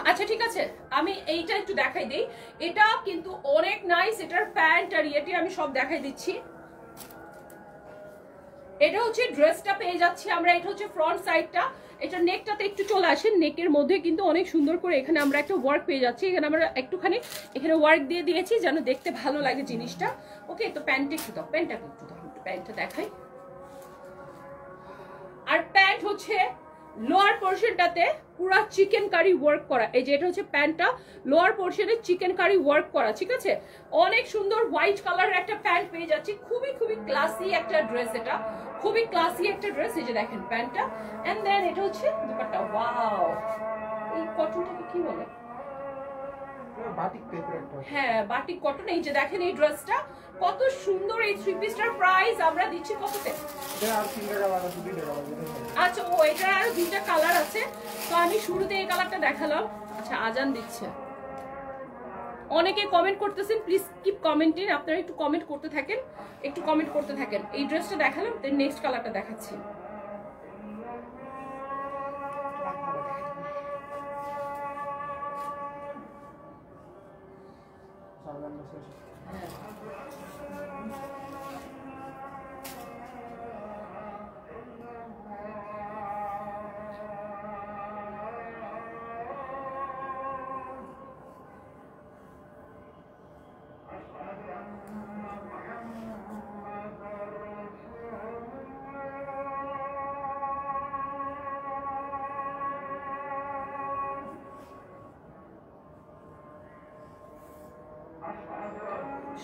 [SPEAKER 1] আচ্ছা ঠিক আছে, আমি এইটা একটু দেখাই দিই। এটা কিন্তু অনেক নাইস, এটার প্যান্ট আর ইয়েটি আমি সব দেখাই দিচ্ছি। এটা হচ্ছে ড্রেসটা পেয়ে যাচ্ছি আমরা, এটা হচ্ছে ফ্রন্ট সাইডটা। এটা নেকটাতে একটু চলে আসেন, নেকের মধ্যে কিন্তু অনেক সুন্দর করে এখানে আমরা একটা ওয়ার্ক পেয়ে যাচ্ছি। এখানে আমরা একটুখানি এখানে ওয়ার্ক দিয়ে দিয়েছি যেন দেখতে ভালো লাগে জিনিসটা। ওকে তো প্যান্টটা একটু দাও, প্যান্টটা একটু দাও, প্যান্টটা দেখাই। আর প্যান্ট হচ্ছে লোয়ার পোর্শনটাতে পুরো চিকেন কারি ওয়ার্ক করা। এই যে এটা হচ্ছে প্যান্টটা, লোয়ার পোর্শনে চিকেন কারি ওয়ার্ক করা, ঠিক আছে। অনেক সুন্দর হোয়াইট কালারের একটা প্যান্ট পেয়ে যাচ্ছি, খুবই খুবই ক্লাসি একটা ড্রেস, এটা খুবই ক্লাসি একটা ড্রেস। এই যে দেখেন প্যান্টটা, এন্ড দেন এটা হচ্ছে দুপাট্টা। ওয়াও এই কটনটাকে কি বলে?
[SPEAKER 2] বাটিক টাইপের একটা।
[SPEAKER 1] হ্যাঁ বাটিক কটন। এই যে দেখেন এই ড্রেসটা কত সুন্দর। এই 3 পিসটার প্রাইস আমরা দিচ্ছি কততে?
[SPEAKER 2] এটা আর 3টা কালার আছে, 2টা কালার আছে।
[SPEAKER 1] আচ্ছা ও এটার আরো 2টা কালার আছে। তো আমি শুরুতে এই কালারটা দেখালাম। আচ্ছা আজান দিচ্ছে, অনেকে কমেন্ট করতেছেন, প্লিজ কিপ কমেন্টিং। আপনারা একটু কমেন্ট করতে থাকেন, একটু কমেন্ট করতে থাকেন। এই ড্রেসটা দেখালাম, দেন নেক্সট কালারটা দেখাচ্ছি।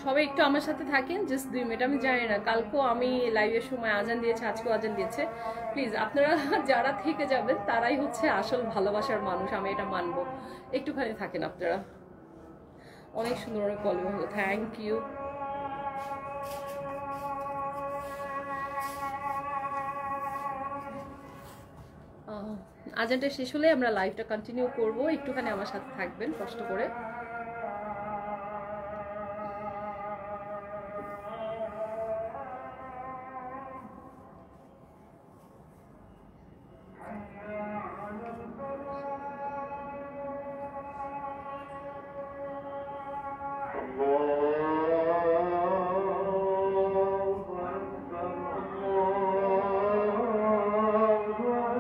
[SPEAKER 1] সবাই একটু আমার সাথে থাকেন, জাস্ট 2 মিনিট। আমি জানি না কালকেও আমি লাইভের সময় আজান দিয়েছে, আজকেও আজান দিয়েছে। প্লিজ আপনারা যারা থেকে যাবেন তারাই হচ্ছে আসল ভালোবাসার মানুষ, আমি এটা মানবো। একটুখানি থাকেন আপনারা। অনেক সুন্দর, অনেক কলিং হলো, থ্যাংক ইউ। আজানটা শেষ হলে আমরা লাইভটা কন্টিনিউ করব, একটুখানি আমার সাথে থাকবেন কষ্ট করে।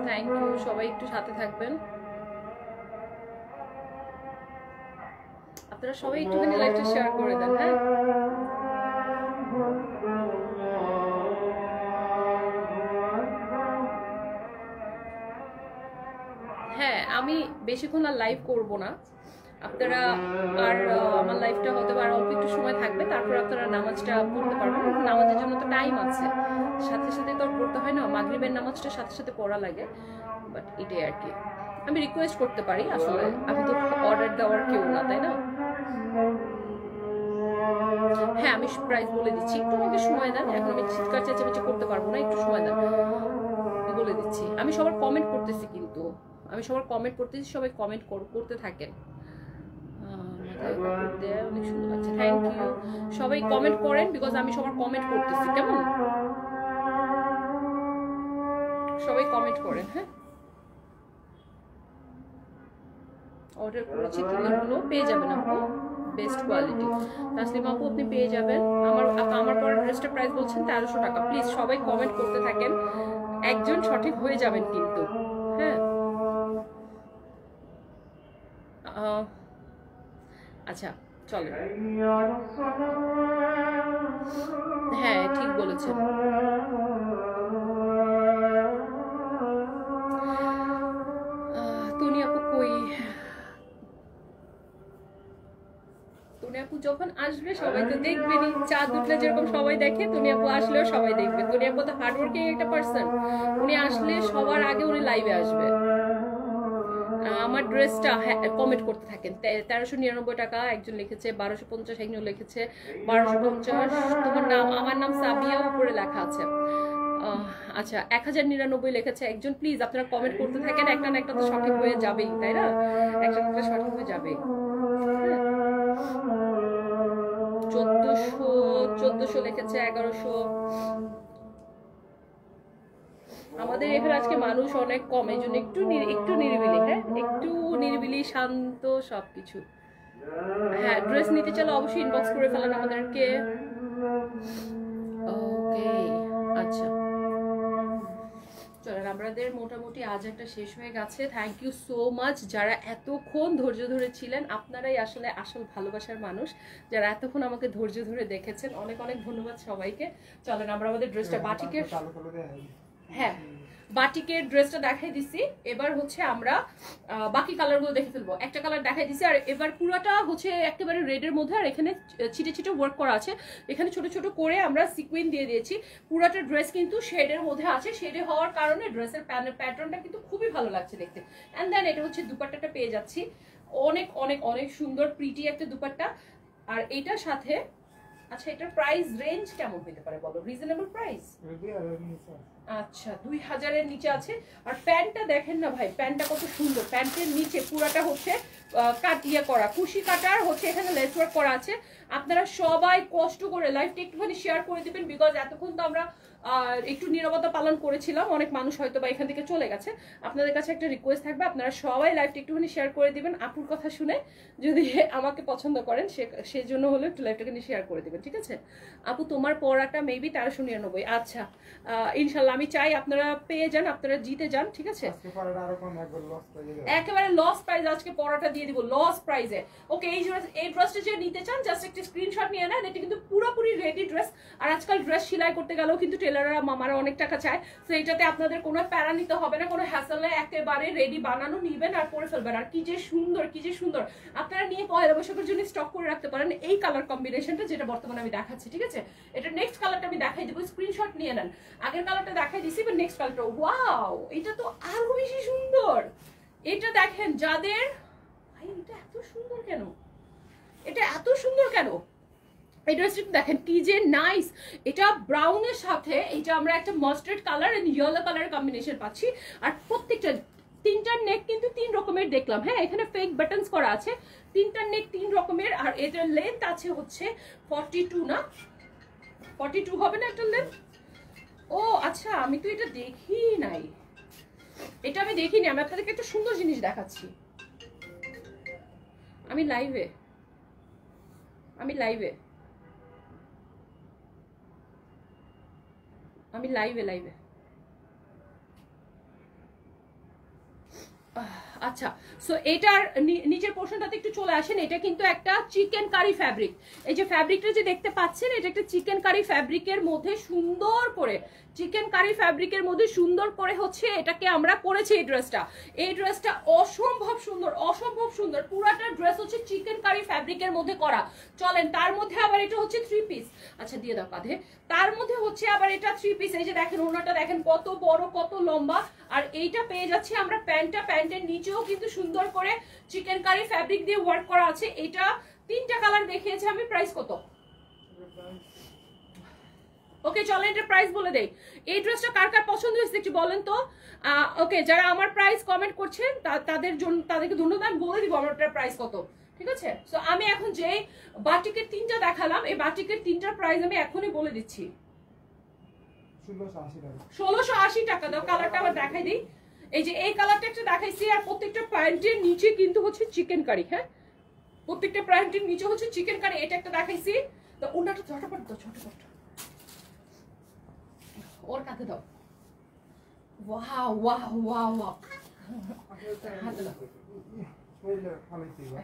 [SPEAKER 1] থ্যাংক ইউ, সবাই একটু সাথে থাকবেন। আপনারা সবাই একটুখানি লাইভটা শেয়ার করে দেন। হ্যাঁ আমি বেশিক্ষণ আর লাইভ করব না, আপনারা আর আমার লাইফটা হতে পারে অল্প একটু সময় থাকবে, তারপর আপনারা নামাজটা পড়তে পারবেন। নামাজের জন্য তো টাইম আছে, সাথে সাথে তো পড়তে হয় না, মাগরিবের নামাজটা সাথে সাথে পড়া লাগে। বাট এটাই আর কি, আমি রিকোয়েস্ট করতে পারি, আসলে আমি তো অর্ডার দেওয়ার কেউ না, তাই না? হ্যাঁ আমি প্রাইস বলে দিচ্ছি, একটু আমাকে সময় দেন, এখন আমি চিৎকার চেঁচামেচি করতে পারবো না, একটু সময় দেন, বলে দিচ্ছি। আমি সবার কমেন্ট করতেছি, কিন্তু আমি সবার কমেন্ট করতেছি, সবাই কমেন্ট করতে থাকেন। অনেক সুন্দর লাগছে, থ্যাংক ইউ। সবাই কমেন্ট করেন, বিকজ আমি সবার কমেন্ট করতেছি, কেমন? সবাই কমেন্ট করেন। হ্যাঁ অর্ডার করেছি, কালারগুলো পেয়ে যাবেন আপু, বেস্ট কোয়ালিটি। তাসলিমা আপু আপনি পেয়ে যাবেন। আমার পরের ড্রেসটার প্রাইস বলছেন 1300 টাকা। প্লিজ সবাই কমেন্ট করতে থাকেন, একজন সঠিক হয়ে যাবেন কিন্তু। হ্যাঁ আচ্ছা চলেন, হ্যাঁ ঠিক বলেছেন। তনি আপু কই? তনি আপু যখন আসবে সবাই তো দেখবেনই, চাঁদ উঠলে যেরকম সবাই দেখে, তুমি আপু আসলেও সবাই দেখবে। তুমি আপু তো হার্ডওয়ার্কিং একটা পার্সন, উনি আসলে সবার আগে উনি লাইভে আসবে। আমার ড্রেসটা কমেন্ট করতে থাকেন। 1399 টাকা একজন লিখেছে, 1250 একজন লিখেছে, 1250। তোমার নাম? আমার নাম সাবিয়া, উপরে লেখা আছে। আচ্ছা, 1099 লিখেছে একজন। প্লিজ আপনারা কমেন্ট করতে থাকেন, একটা না একটা তো সঠিক হয়ে যাবেই, তাই না? একটা না একটা সঠিক হয়ে যাবেই। 1400 লিখেছে, 1100। আমাদের এখানে আজকে মানুষ অনেক কম, এই জন্য একটু নিরিবিলি, হ্যাঁ একটু নিরিবিলি, শান্ত সবকিছু। হ্যাঁ, ড্রেস নিতে চাইলে অবশ্যই ইনবক্স করে ফেলেন আমাদেরকে। ওকে, আচ্ছা চলেন, আমাদের মোটামুটি আজ একটা শেষ হয়ে গেছে। থ্যাংক ইউ সো মাচ যারা এতক্ষণ ধৈর্য ধরে ছিলেন, আপনারাই আসলে আসল ভালোবাসার মানুষ, যারা এতক্ষণ আমাকে ধৈর্য ধরে দেখেছেন। অনেক অনেক ধন্যবাদ সবাইকে। চলেন আমরা আমাদের ড্রেসটা বাটিকের, হ্যাঁ বাটিকের ড্রেসটা দেখাই দিছি। এবার হচ্ছে আমরা বাকি কালারগুলো দেখে ফেলবো। একটা কালার দেখাই দিছি, আর এবার পুরোটা হচ্ছে একেবারে রেডের মধ্যে, আর এখানে ছিটে ছিটে ওয়ার্ক করা আছে। এখানে ছোট ছোট করে আমরা সিকুইন দিয়ে দিয়েছি। পুরোটা ড্রেস কিন্তু শেডের মধ্যে আছে, শেডে হওয়ার কারণে ড্রেসের প্যাটার্নটা কিন্তু খুবই ভালো লাগছে দেখতে। অ্যান্ড দেন এটা হচ্ছে দুপাট্টাটা পেয়ে যাচ্ছি, অনেক অনেক অনেক সুন্দর প্রিটি একটা দুপাট্টা। আর এটার সাথে, আচ্ছা এটার প্রাইস রেঞ্জ কেমন হতে পারে বলো? Reasonable price? আচ্ছা 2000 এর নিচে আছে। আর প্যান্টটা দেখেন না ভাই, প্যান্টটা কত সুন্দর। প্যান্টের নিচে পুরাটা হচ্ছে কাটিয়া করা, কুশি কাটার হচ্ছে এখানে লেস ওয়ার্ক করা আছে। আপনারা সবাই কষ্ট করে লাইভটা একটুখানি শেয়ার করে দিবেন, বিকজ এতক্ষণ তো আমরা একটু নীরবতা পালন করেছিলাম, অনেক মানুষ হয়তো বা এখান থেকে চলে গেছে। আপনাদের কাছে একটা রিকোয়েস্ট থাকবে, আপনারা সবাই লাইভটা একটুখানি শেয়ার করে দিবেন। আপুর কথা শুনে যদি আমাকে পছন্দ করেন, সেজন্য হলে একটু লাইভটাকে শেয়ার করে দিবেন, ঠিক আছে? আপু তোমার পড়াটা মেবি 1399। আচ্ছা ইনশাল্লাহ আমি চাই আপনারা পেয়ে যান, আপনারা জিতে যান, ঠিক আছে? একেবারে লস প্রাইস আজকে পড়াটা দিয়ে দিব, লস প্রাইসে। ওকে, এই ড্রেসটা যে নিতে চান জাস্ট একটা স্ক্রিনশট নিয়ে নেন। এটা কিন্তু পুরোপুরি রেডি ড্রেস। আর আজকাল ড্রেস সেলাই করতে গেলেও কিন্তু টেলাররা মামারা অনেক টাকা চায়, তো এটাতে আপনাদের কোনো প্যারা নিতে হবে না, কোনো হ্যাসেলে একেবারে রেডি বানানো নিবেন আর পরে ফেলবেন। আর কি যে সুন্দর, কি যে সুন্দর। আপনারা নিয়ে পয়লা বৈশাখের জন্য স্টক করে রাখতে পারেন এই কালার কম্বিনেশনটা, যেটা বর্তমানে আমি দেখাচ্ছি, ঠিক আছে? এটা নেক্সট কালারটা আমি দেখাই দেবো, স্ক্রিনশট নিয়ে নেন। আগের কালারটা দেখাই দিছি, এবার নেক্সট কালারটা। ওয়াও, এটা তো আরো বেশি সুন্দর। এটা দেখেন যাদের, ভাই এটা এত সুন্দর কেন, এটা এত সুন্দর কেন? এই ড্রেসটা দেখেন কি যে নাইস। এটা ব্রাউনের সাথে এটা আমরা একটা mustard colour and yellow colour combination পাচ্ছি। আর প্রত্যেকটা তিনটার নেক কিন্তু 3 রকমের দেখলাম, হ্যাঁ এখানে ফেক বাটনস করা আছে। তিনটার নেক 3 রকমের। আর এটার লেন্থ আছে হচ্ছে 42, না 42 হবে না এটার লেন্থ? ও আচ্ছা, আমি তো এটা দেখি নাই, এটা আমি দেখিনি। আমি আপনাদেরকে একটা সুন্দর জিনিস দেখাচ্ছি। আমি লাইভে আচ্ছা, সো এটার নিচের পোর্শনটাতে একটু চলে আসেন। এটা কিন্তু একটা চিকেন কারি ফ্যাব্রিক। এই যে ফ্যাব্রিকটা যে দেখতে পাচ্ছেন, এটা একটা চিকেন কারি ফ্যাব্রিকের মধ্যে সুন্দর করে, চিকেন কারি ফ্যাব্রিকের মধ্যে সুন্দর করে হচ্ছে এটাকে আমরা করেছি। এই ড্রেসটা অসম্ভব সুন্দর, অসম্ভব সুন্দর। পুরাটা ড্রেস হচ্ছে চিকেন কারি ফ্যাব্রিকের মধ্যে করা। চলেন, তার মধ্যে আবার এটা হচ্ছে 3 পিস। আচ্ছা দিয়ে দাও কাঁধে। তার মধ্যে হচ্ছে আবার এটা 3 পিস। এই যে দেখেন ওনাটা দেখেন কত বড়, কত লম্বা। আর এইটা পেয়ে যাচ্ছে আমরা প্যান্টটা, প্যান্টের নিচেও কিন্তু সুন্দর করে চিকেন কারি ফ্যাব্রিক দিয়ে ওয়ার্ক করা আছে। এটা 3টা কালার দেখিয়েছি আমি। প্রাইস কত? ওকে চলেন এটা প্রাইস বলে দেই। এই ড্রেসটা কার কার পছন্দ হয়েছে একটু বলেন তো। ওকে, যারা আমার প্রাইস কমেন্ট করছেন তাদের জন্য, তাদেরকে ধন্যবাদ। বলে দিব আমারটার প্রাইস কত, ঠিক আছে? সো আমি এখন যে বাটিকের 3টা দেখালাম, এই বাটিকের 3টার প্রাইস আমি এখনই বলে দিচ্ছি। 1680 টাকা। দাও কালারটা আবার দেখাই দিই। এই যে এই কালারটা একটা দেখাইছি। আর প্রত্যেকটা প্যান্টের নিচে কিন্তু হচ্ছে চিকেন কারি, হ্যাঁ প্রত্যেকটা প্যান্টের নিচে হচ্ছে চিকেন কারি। এটা একটা দেখাইছি। তো ওনাটা ঝটপট দাও, ঝটপট ওর কাছে দাও। Wow wow wow wow. হাতে দাও।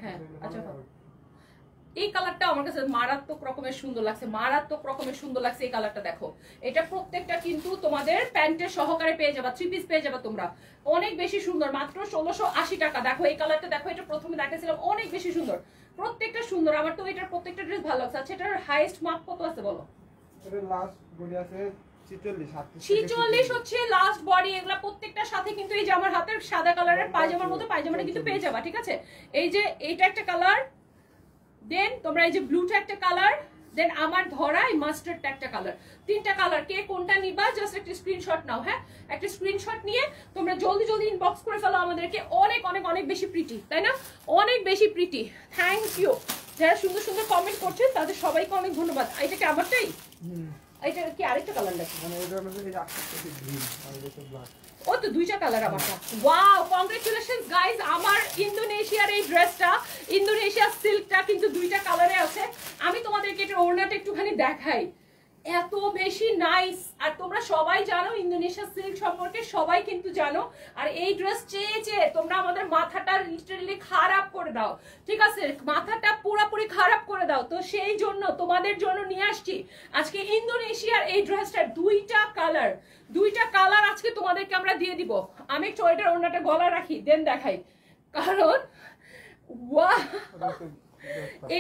[SPEAKER 1] হ্যাঁ আচ্ছা এই কালারটা আমার কাছে মারাত্মক রকমের সুন্দর লাগছে, মারাত্মক রকমের সুন্দর লাগছে এই কালারটা। দেখো এটা প্রত্যেকটা কিন্তু তোমাদের প্যান্টের সহকারে পেয়ে যাবা, 3 পিস পেয়ে যাবা তোমরা, অনেক বেশি সুন্দর, মাত্র 1680 টাকা। দেখো এই কালারটা দেখো, এটা প্রথমে দেখাছিলাম, অনেক বেশি সুন্দর, প্রত্যেকটা সুন্দর। আমার তো এটার প্রত্যেকটা ড্রেস ভালো লাগছে। আচ্ছা এটার হাইয়েস্ট মার্ক কত আছে বলো?
[SPEAKER 2] এর লাস্ট বডি আছে
[SPEAKER 1] 46 হচ্ছে লাস্ট বডি। এগুলা প্রত্যেকটার সাথে কিন্তু এই যে আমার হাতের সাদা কালারের পায়জামার মতো পায়জামাটা কিন্তু পেয়ে যাবা, ঠিক আছে? এই যে এইটা একটা কালার, দেন তোমরা এই যে ব্লুটা একটা কালার, দেন আমার ধরা এই মাস্টার্ডটা একটা কালার, 3টা কালার। কে কোনটা নিবা জাস্ট একটা স্ক্রিনশট নাও। হ্যাঁ, একটা স্ক্রিনশট নিয়ে তোমরা জলদি জলদি ইনবক্স করে ফেলো আমাদেরকে। অনেক অনেক অনেক বেশি প্রিটি, তাই না? অনেক বেশি প্রিটি। থ্যাংক ইউ যারা সুন্দর সুন্দর কমেন্ট করছেন, তাদের সবাইকে অনেক ধন্যবাদ। এটা কি আমারটাই? এটা কি আরেকটা কালার নাকি?
[SPEAKER 2] মানে এটা মধ্যে এই আকাশটা গ্রিন আর এটা ব্ল্যাক।
[SPEAKER 1] ও তো 2টা কালার আমারটা। Wow, congratulations guys. আমার ইন্দোনেশিয়ার এই ড্রেসটা, ইন্দোনেশিয়া সিল্কটা কিন্তু 2টা কালারে আছে। আমি তোমাদেরকে এটা ওড়নাটা একটুখানি দেখাই, এত বেশি নাইস। আর তোমরা সবাই জানো ইন্দোনেশিয়া সিল্ক সম্পর্কে, সবাই কিন্তু জানো। আর এই ড্রেস চেয়ে চেয়ে তোমরা আমাদের মাথাটা লিটারালি খারাপ করে দাও, ঠিক আছে? মাথাটা পুরোপুরি খারাপ করে দাও। তো সেই জন্য তোমাদের জন্য নিয়ে আসছি আজকে ইন্দোনেশিয়ার এই ড্রেসটার 2টা কালার, 2টা কালার আজকে তোমাদেরকে আমরা দিয়ে দিব। আমি একটু ওইটার ওড়নাটা গলা রাখি, দেন দেখাই, কারণ ওয়াও,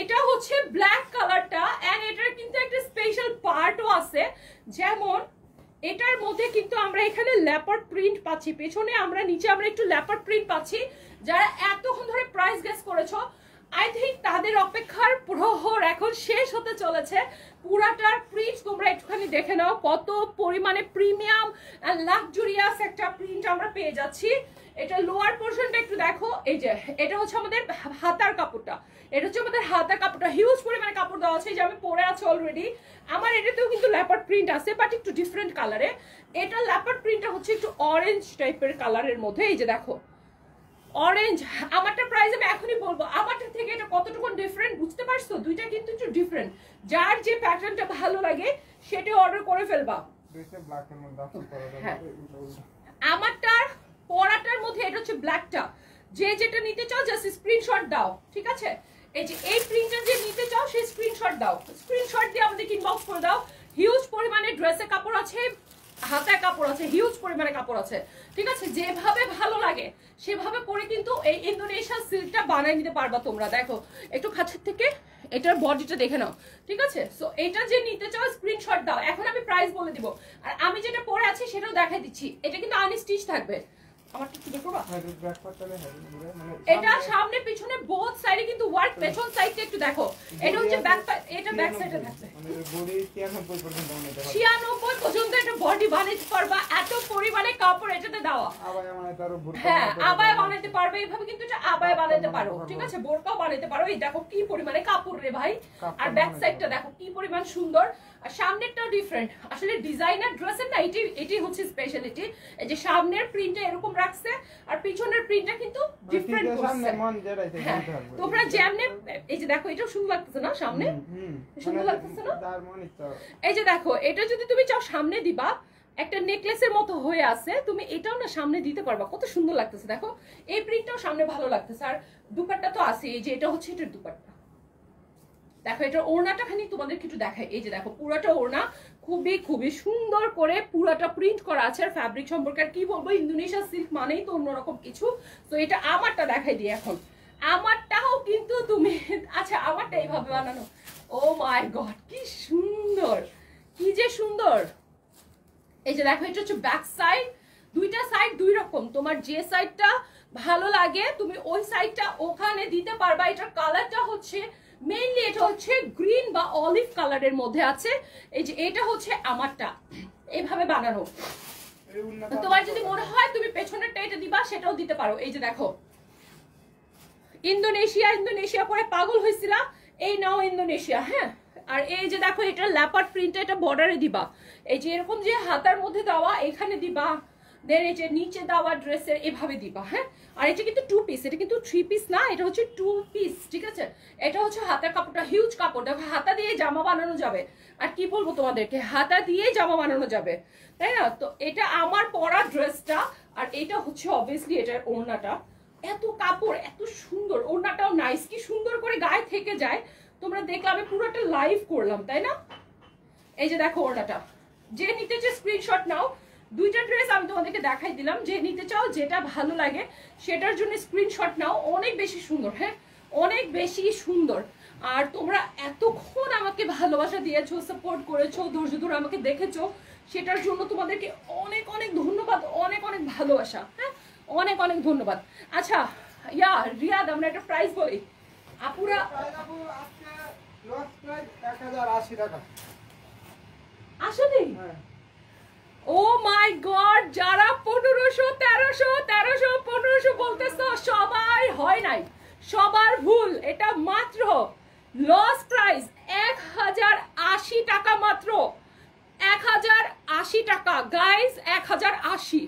[SPEAKER 1] এটা হচ্ছে ব্ল্যাক কালারটা। এন্ড এটার কিন্তু একটা স্পেশাল পার্টও আছে, যেমন এটার মধ্যে কিন্তু আমরা এখানে লেপার্ড প্রিন্ট পাচ্ছি, পেছনে আমরা নিচে আমরা একটু লেপার্ড প্রিন্ট পাচ্ছি। যারা এতক্ষণ ধরে প্রাইস গেস করেছো, আই থিঙ্ক তাদের অপেক্ষার প্রহর এখন শেষ হতে চলেছে। পুরাটার প্রিন্ট তোমরা একটুখানি দেখে নাও, কত পরিমাণে প্রিমিয়াম এন্ড লাক্সুরিয়াস একটা প্রিন্ট আমরা পেয়ে যাচ্ছি। এটা লোয়ার পোর্শনটা একটু দেখো, এই যে এটা হচ্ছে আমাদের হাতার কাপড়টা, এটা হচ্ছে আমাদের হাতার কাপড়টা, হিউজ পরিমাণে কাপড় দেওয়া আছে, যে আমি পরে আছি অলরেডি। আমার এটাতেও কিন্তু লেপার্ড প্রিন্ট আছে, বাট একটু ডিফারেন্ট কালারে। এটা লেপার্ড প্রিন্টটা হচ্ছে একটু অরেঞ্জ টাইপের কালারের মধ্যে, এই যে দেখো অরেঞ্জ। আমারটা প্রাইস আমি এখনই বলবো, আমারটা থেকে এটা কতটুকু ডিফারেন্ট বুঝতে পারছো? 2টা কিন্তু একটু ডিফারেন্ট। যার যে প্যাটার্নটা ভালো লাগে সেটা অর্ডার করে ফেলবা। হ্যাঁ, আমারটার পরাটার মধ্যে এটা হচ্ছে ব্ল্যাকটা। যে যেটা নিতে চাও জাস্ট স্ক্রিনশট দাও, ঠিক আছে? এই যে এই প্রিন্টটা যে নিতে চাও সেই স্ক্রিনশট দাও, স্ক্রিনশট দিয়ে আমাদেরকে ইনবক্স করে দাও। হিউজ পরিমাণে ড্রেসের কাপড় আছে, হাতায় কাপড় আছে, হিউজ পরিমাণে কাপড় আছে, ঠিক আছে? যেভাবে ভালো লাগে সেভাবে করে কিন্তু এই ইন্দোনেশিয়া সিল্কটা বানিয়ে নিতে পারবা তোমরা। দেখো একটু কাছের থেকে এটার বডিটা দেখে নাও, ঠিক আছে? সো এটা যে নিতে চাও স্ক্রিনশট দাও। এখন আমি প্রাইস বলে দিব, আর আমি যেটা পরে আছি সেটাও দেখাই দিচ্ছি। এটা কিন্তু আনস্টিচ থাকবে। আমারটা কি দেখো বা, এটা সামনে পিছনে বোথ সাইডে কিন্তু ওয়ার্ক। পেছন সাইডটা একটু দেখো, এটা হচ্ছে ব্যাক, এটা ব্যাক সাইডে থাকবে।
[SPEAKER 2] মানে বডি 96%
[SPEAKER 1] 96 পর্যন্ত এটা বডি বানাইতে পারবা, এত পরিমাণে কাপড় এটাতে দেওয়া।
[SPEAKER 2] আবায়া মানে তার ভুল,
[SPEAKER 1] হ্যাঁ আবায়া বানাইতে পারবে, এইভাবে কিন্তু এটা আবায়া বানাইতে পারো, ঠিক আছে? বোরকাও বানাইতে পারো। এই দেখো কি পরিমাণে কাপড় রে ভাই। আর ব্যাক সাইডটা দেখো কি পরিমাণ সুন্দর, আর সামনেরটাও ডিফারেন্ট। আসলে ডিজাইনার ড্রেসের না এটি হচ্ছে স্পেশালিটি। এই যে সামনের প্রিন্টটা এরকম রাখছে, আর পিছনের প্রিন্টটা কিন্তু ডিফারেন্ট করছে। তোমরা যেমনে, এই যে দেখো এটাও সুন্দর লাগতেছে না সামনে, সুন্দর লাগতেছে না? এই যে দেখো এটা যদি তুমি চাও সামনে দিবা, একটা নেকলেসের মতো হয়ে আছে, তুমি এটাও না সামনে দিতে পারবা, কত সুন্দর লাগতেছে। দেখো এই প্রিন্টটাও সামনে ভালো লাগতেছে। আর দুপাট্টা তো আছে, এই যে এটা হচ্ছে এটার দুপাট্টা। দেখো এটার ওড়নাটা খানি তোমাদেরকে একটু দেখাই, এই যে দেখো পুরাটা ওড়না খুবই খুবই সুন্দর করে পুরাটা প্রিন্ট করা আছে। আর ফ্যাব্রিক সম্পর্কে আর কি বলবো, ইন্দোনেশিয়া সিল্ক মানেই তো অন্যরকম কিছু। তো এটা আমারটা দেখাই দিই এখন। আমারটাও কিন্তু তুমি, আচ্ছা আমারটা এইভাবে বানানো, ও মাই গড কি সুন্দর, কি যে সুন্দর। এই যে দেখো এটা হচ্ছে ব্যাক সাইড, 2টা সাইড 2 রকম। তোমার যে সাইডটা ভালো লাগে তুমি ওই সাইডটা ওখানে দিতে পারবা। এটার কালারটা হচ্ছে মেইনলি এটা হচ্ছে গ্রিন বা অলিভ কালারের মধ্যে আছে। এই যে এটা হচ্ছে আমারটা এইভাবে বানানো। তোমার যদি মনে হয় তুমি পেছনেরটা এটা দিবা, সেটাও দিতে পারো। এই যে দেখো ইন্দোনেশিয়া পরে পাগল হয়েছিলা, এই নাও ইন্দোনেশিয়া। হ্যাঁ, আর এই যে দেখো এটা লেপার্ড প্রিন্ট, এটা বর্ডারে দিবা। এই যে এরকম যে হাতার মধ্যে দেওয়া এখানে দিবা, দেন এই যে নিচে দেওয়া ড্রেসের এভাবে দিবা। হ্যাঁ, আর এটা কিন্তু 2 পিস, এটা কিন্তু 3 পিস না, এটা হচ্ছে 2 পিস, ঠিক আছে? এটা হচ্ছে হাতার কাপড়টা, হিউজ কাপড়। দেখো হাতা দিয়ে জামা বানানো যাবে। আর কি বলবো তোমাদেরকে, হাতা দিয়ে জামা বানানো যাবে, তাই না? তো এটা আমার পরা ড্রেসটা, আর এটা হচ্ছে অবভিয়াসলি এটার ওড়নাটা। এত কাপড়, এত সুন্দর, ওড়নাটাও নাইস, কি সুন্দর করে গায়ে থেকে যায়। তোমরা দেখলে আমি পুরোটা লাইভ করলাম, তাই না? এই যে দেখো ওড়নাটা, যে নিতে যে স্ক্রিনশট নাও। দুইটা ড্রেস আমি তোমাদেরকে দেখাই দিলাম, যে নিতে চাও যেটা ভালো লাগে সেটার জন্য স্ক্রিনশট নাও। অনেক বেশি সুন্দর, হ্যাঁ অনেক বেশি সুন্দর। আর তোমরা এতক্ষণ আমাকে ভালোবাসা দিয়েছো, সাপোর্ট করেছো, ধৈর্য ধরে আমাকে দেখেছো, সেটার জন্য তোমাদেরকে অনেক অনেক ধন্যবাদ, অনেক অনেক ভালোবাসা, হ্যাঁ অনেক অনেক ধন্যবাদ। আচ্ছা ইয়া রিয়াদ, আমরা একটা প্রাইস বলি আপুরা। আসলে ও মাই গড, যারা 1500 1300 1300 1500 বলতেছো সবাই হয় নাই, সবার ভুল। এটা মাত্র লস প্রাইস 1080 টাকা, মাত্র 1080 টাকা গাইস, 1080।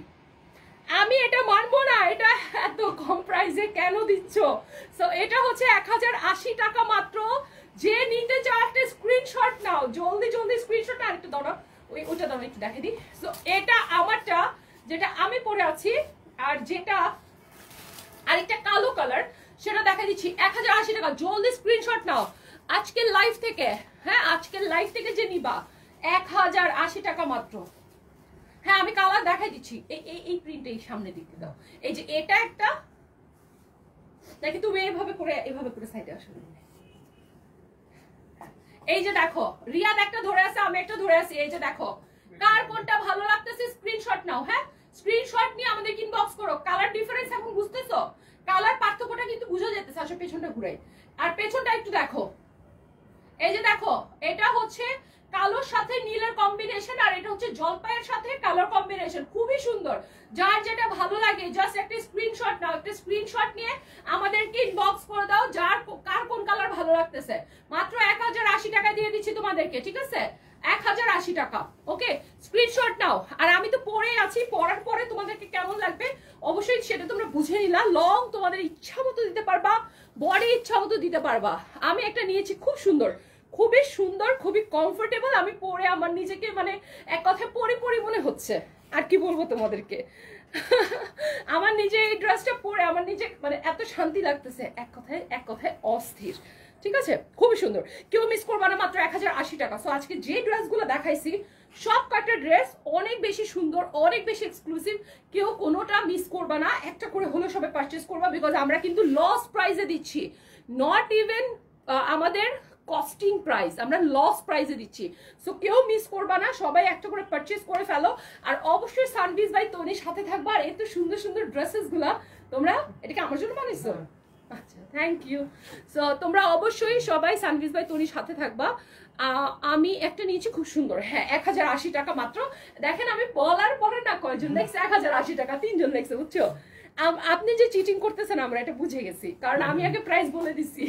[SPEAKER 1] আমি এটা মানবো না, এটা এত কম প্রাইসে কেন দিচ্ছ? সো এটা হচ্ছে 1080 টাকা মাত্র। যে নিতে চাও একটা স্ক্রিনশট নাও, জলদি জলদি স্ক্রিনশট। আরেকটা দাও না, ওটা দাও একটু দেখে দিই। সো এটা আমারটা, যেটা আমি পরে আছি, আর যেটা আরেকটা কালো কালার, সেটা দেখা দিচ্ছি 1080 টাকা। জলদি স্ক্রিনশট নাও আজকের লাইভ থেকে, হ্যাঁ আজকের লাইভ থেকে যে নিবা 1080 টাকা মাত্র। হ্যাঁ আমি কালার দেখাই দিচ্ছি, এই প্রিন্ট এই সামনে দিতে দাও। এই যে এটা একটা দেখি, তুমি এভাবে করে সাইডে আসো। এই যে দেখো রিয়াদ একটা ধরে আছে, আমি একটা ধরে আছি। এই যে দেখো কার কোনটা ভালো লাগতেছে স্ক্রিনশট নাও, হ্যাঁ স্ক্রিনশট নিয়ে আমাদের ইনবক্স করো। কালার ডিফারেন্স এখন বুঝতেছো? কালার পার্থক্যটা কিন্তু বুঝা যেতেছে। আসলে পেছনটা ঘুরাই, আর পেছনটা একটু দেখো। এই যে দেখো এটা হচ্ছে কালোর সাথে নীলের কম্বিনেশন, আর এটা হচ্ছে জলপাইয়ের সাথে কালার কম্বিনেশন, খুবই সুন্দর। যার যেটা ভালো লাগে জাস্ট একটা স্ক্রিনশট নাও, একটা স্ক্রিনশট নিয়ে আমাদেরকে ইনবক্স করে দাও যার কার কোন কালার ভালো লাগতেছে। মাত্র 1080 টাকা দিয়ে দিচ্ছি তোমাদেরকে, ঠিক আছে? 1080 টাকা, ওকে স্ক্রিনশট নাও। আর আমি তো পরে আছি, পরার পরে তোমাদেরকে কেমন লাগবে অবশ্যই সেটা তোমরা বুঝে নিলা। লং তোমাদের ইচ্ছা মতো দিতে পারবা, বডি ইচ্ছা মতো দিতে পারবা। আমি একটা নিয়েছি খুব সুন্দর, খুবই সুন্দর, খুবই কমফোর্টেবল। আমি পরে আমার নিজেকে মানে এক কথায় পরি মনে হচ্ছে। আর কি বলবো তোমাদেরকে, আমার নিজে এই ড্রেসটা পরে আমার নিজে মানে এত শান্তি লাগতেছে, এক কথায় অস্থির। ঠিক আছে, খুবই সুন্দর, কেউ মিস করবা না। মাত্র 1080 টাকা। সো আজকে যে ড্রেসগুলো দেখাইছি সব কটা ড্রেস অনেক বেশি সুন্দর, অনেক বেশি এক্সক্লুসিভ। কেউ কোনোটা মিস করবা না, একটা করে হলো সবাই পারচেজ করবা, বিকজ আমরা কিন্তু লস প্রাইসে দিচ্ছি, নট ইভেন আমাদের কস্টিং প্রাইস, আমরা লস প্রাইসে দিচ্ছি। সো কেউ মিস করবা না, সবাই একটা করে পারচেজ করে ফেলো। আর অবশ্যই সানভিজ বাই তনির সাথে থাকবা। আর এত সুন্দর সুন্দর ড্রেসেস গুলা তোমরা, এটাকে আমার জন্য বানাইছো? আচ্ছা থ্যাংক ইউ। সো তোমরা অবশ্যই সবাই সানভিজ বাই তনির সাথে থাকবা। আমি একটা নিয়েছি খুব সুন্দর, হ্যাঁ 1080 টাকা মাত্র। দেখেন আমি বলার পরে না কয়জন দেখছে 1080 টাকা, 3 জন দেখছে, বুঝছো? আপনি যে চিটিং করতেছেন আমরা এটা বুঝে গেছি, কারণ আমি আগে প্রাইস বলে দিচ্ছি।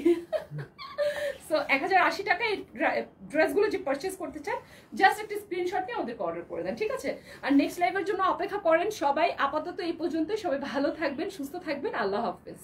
[SPEAKER 1] সো 1080 টাকায় এই ড্রেসগুলো যে পারচেস করতে চান জাস্ট একটা স্ক্রিনশট নিয়ে আমাদেরকে অর্ডার করে দেন, ঠিক আছে? আর নেক্সট লাইভের জন্য অপেক্ষা করেন সবাই। আপাতত এই পর্যন্ত, সবাই ভালো থাকবেন, সুস্থ থাকবেন, আল্লাহ হাফেজ।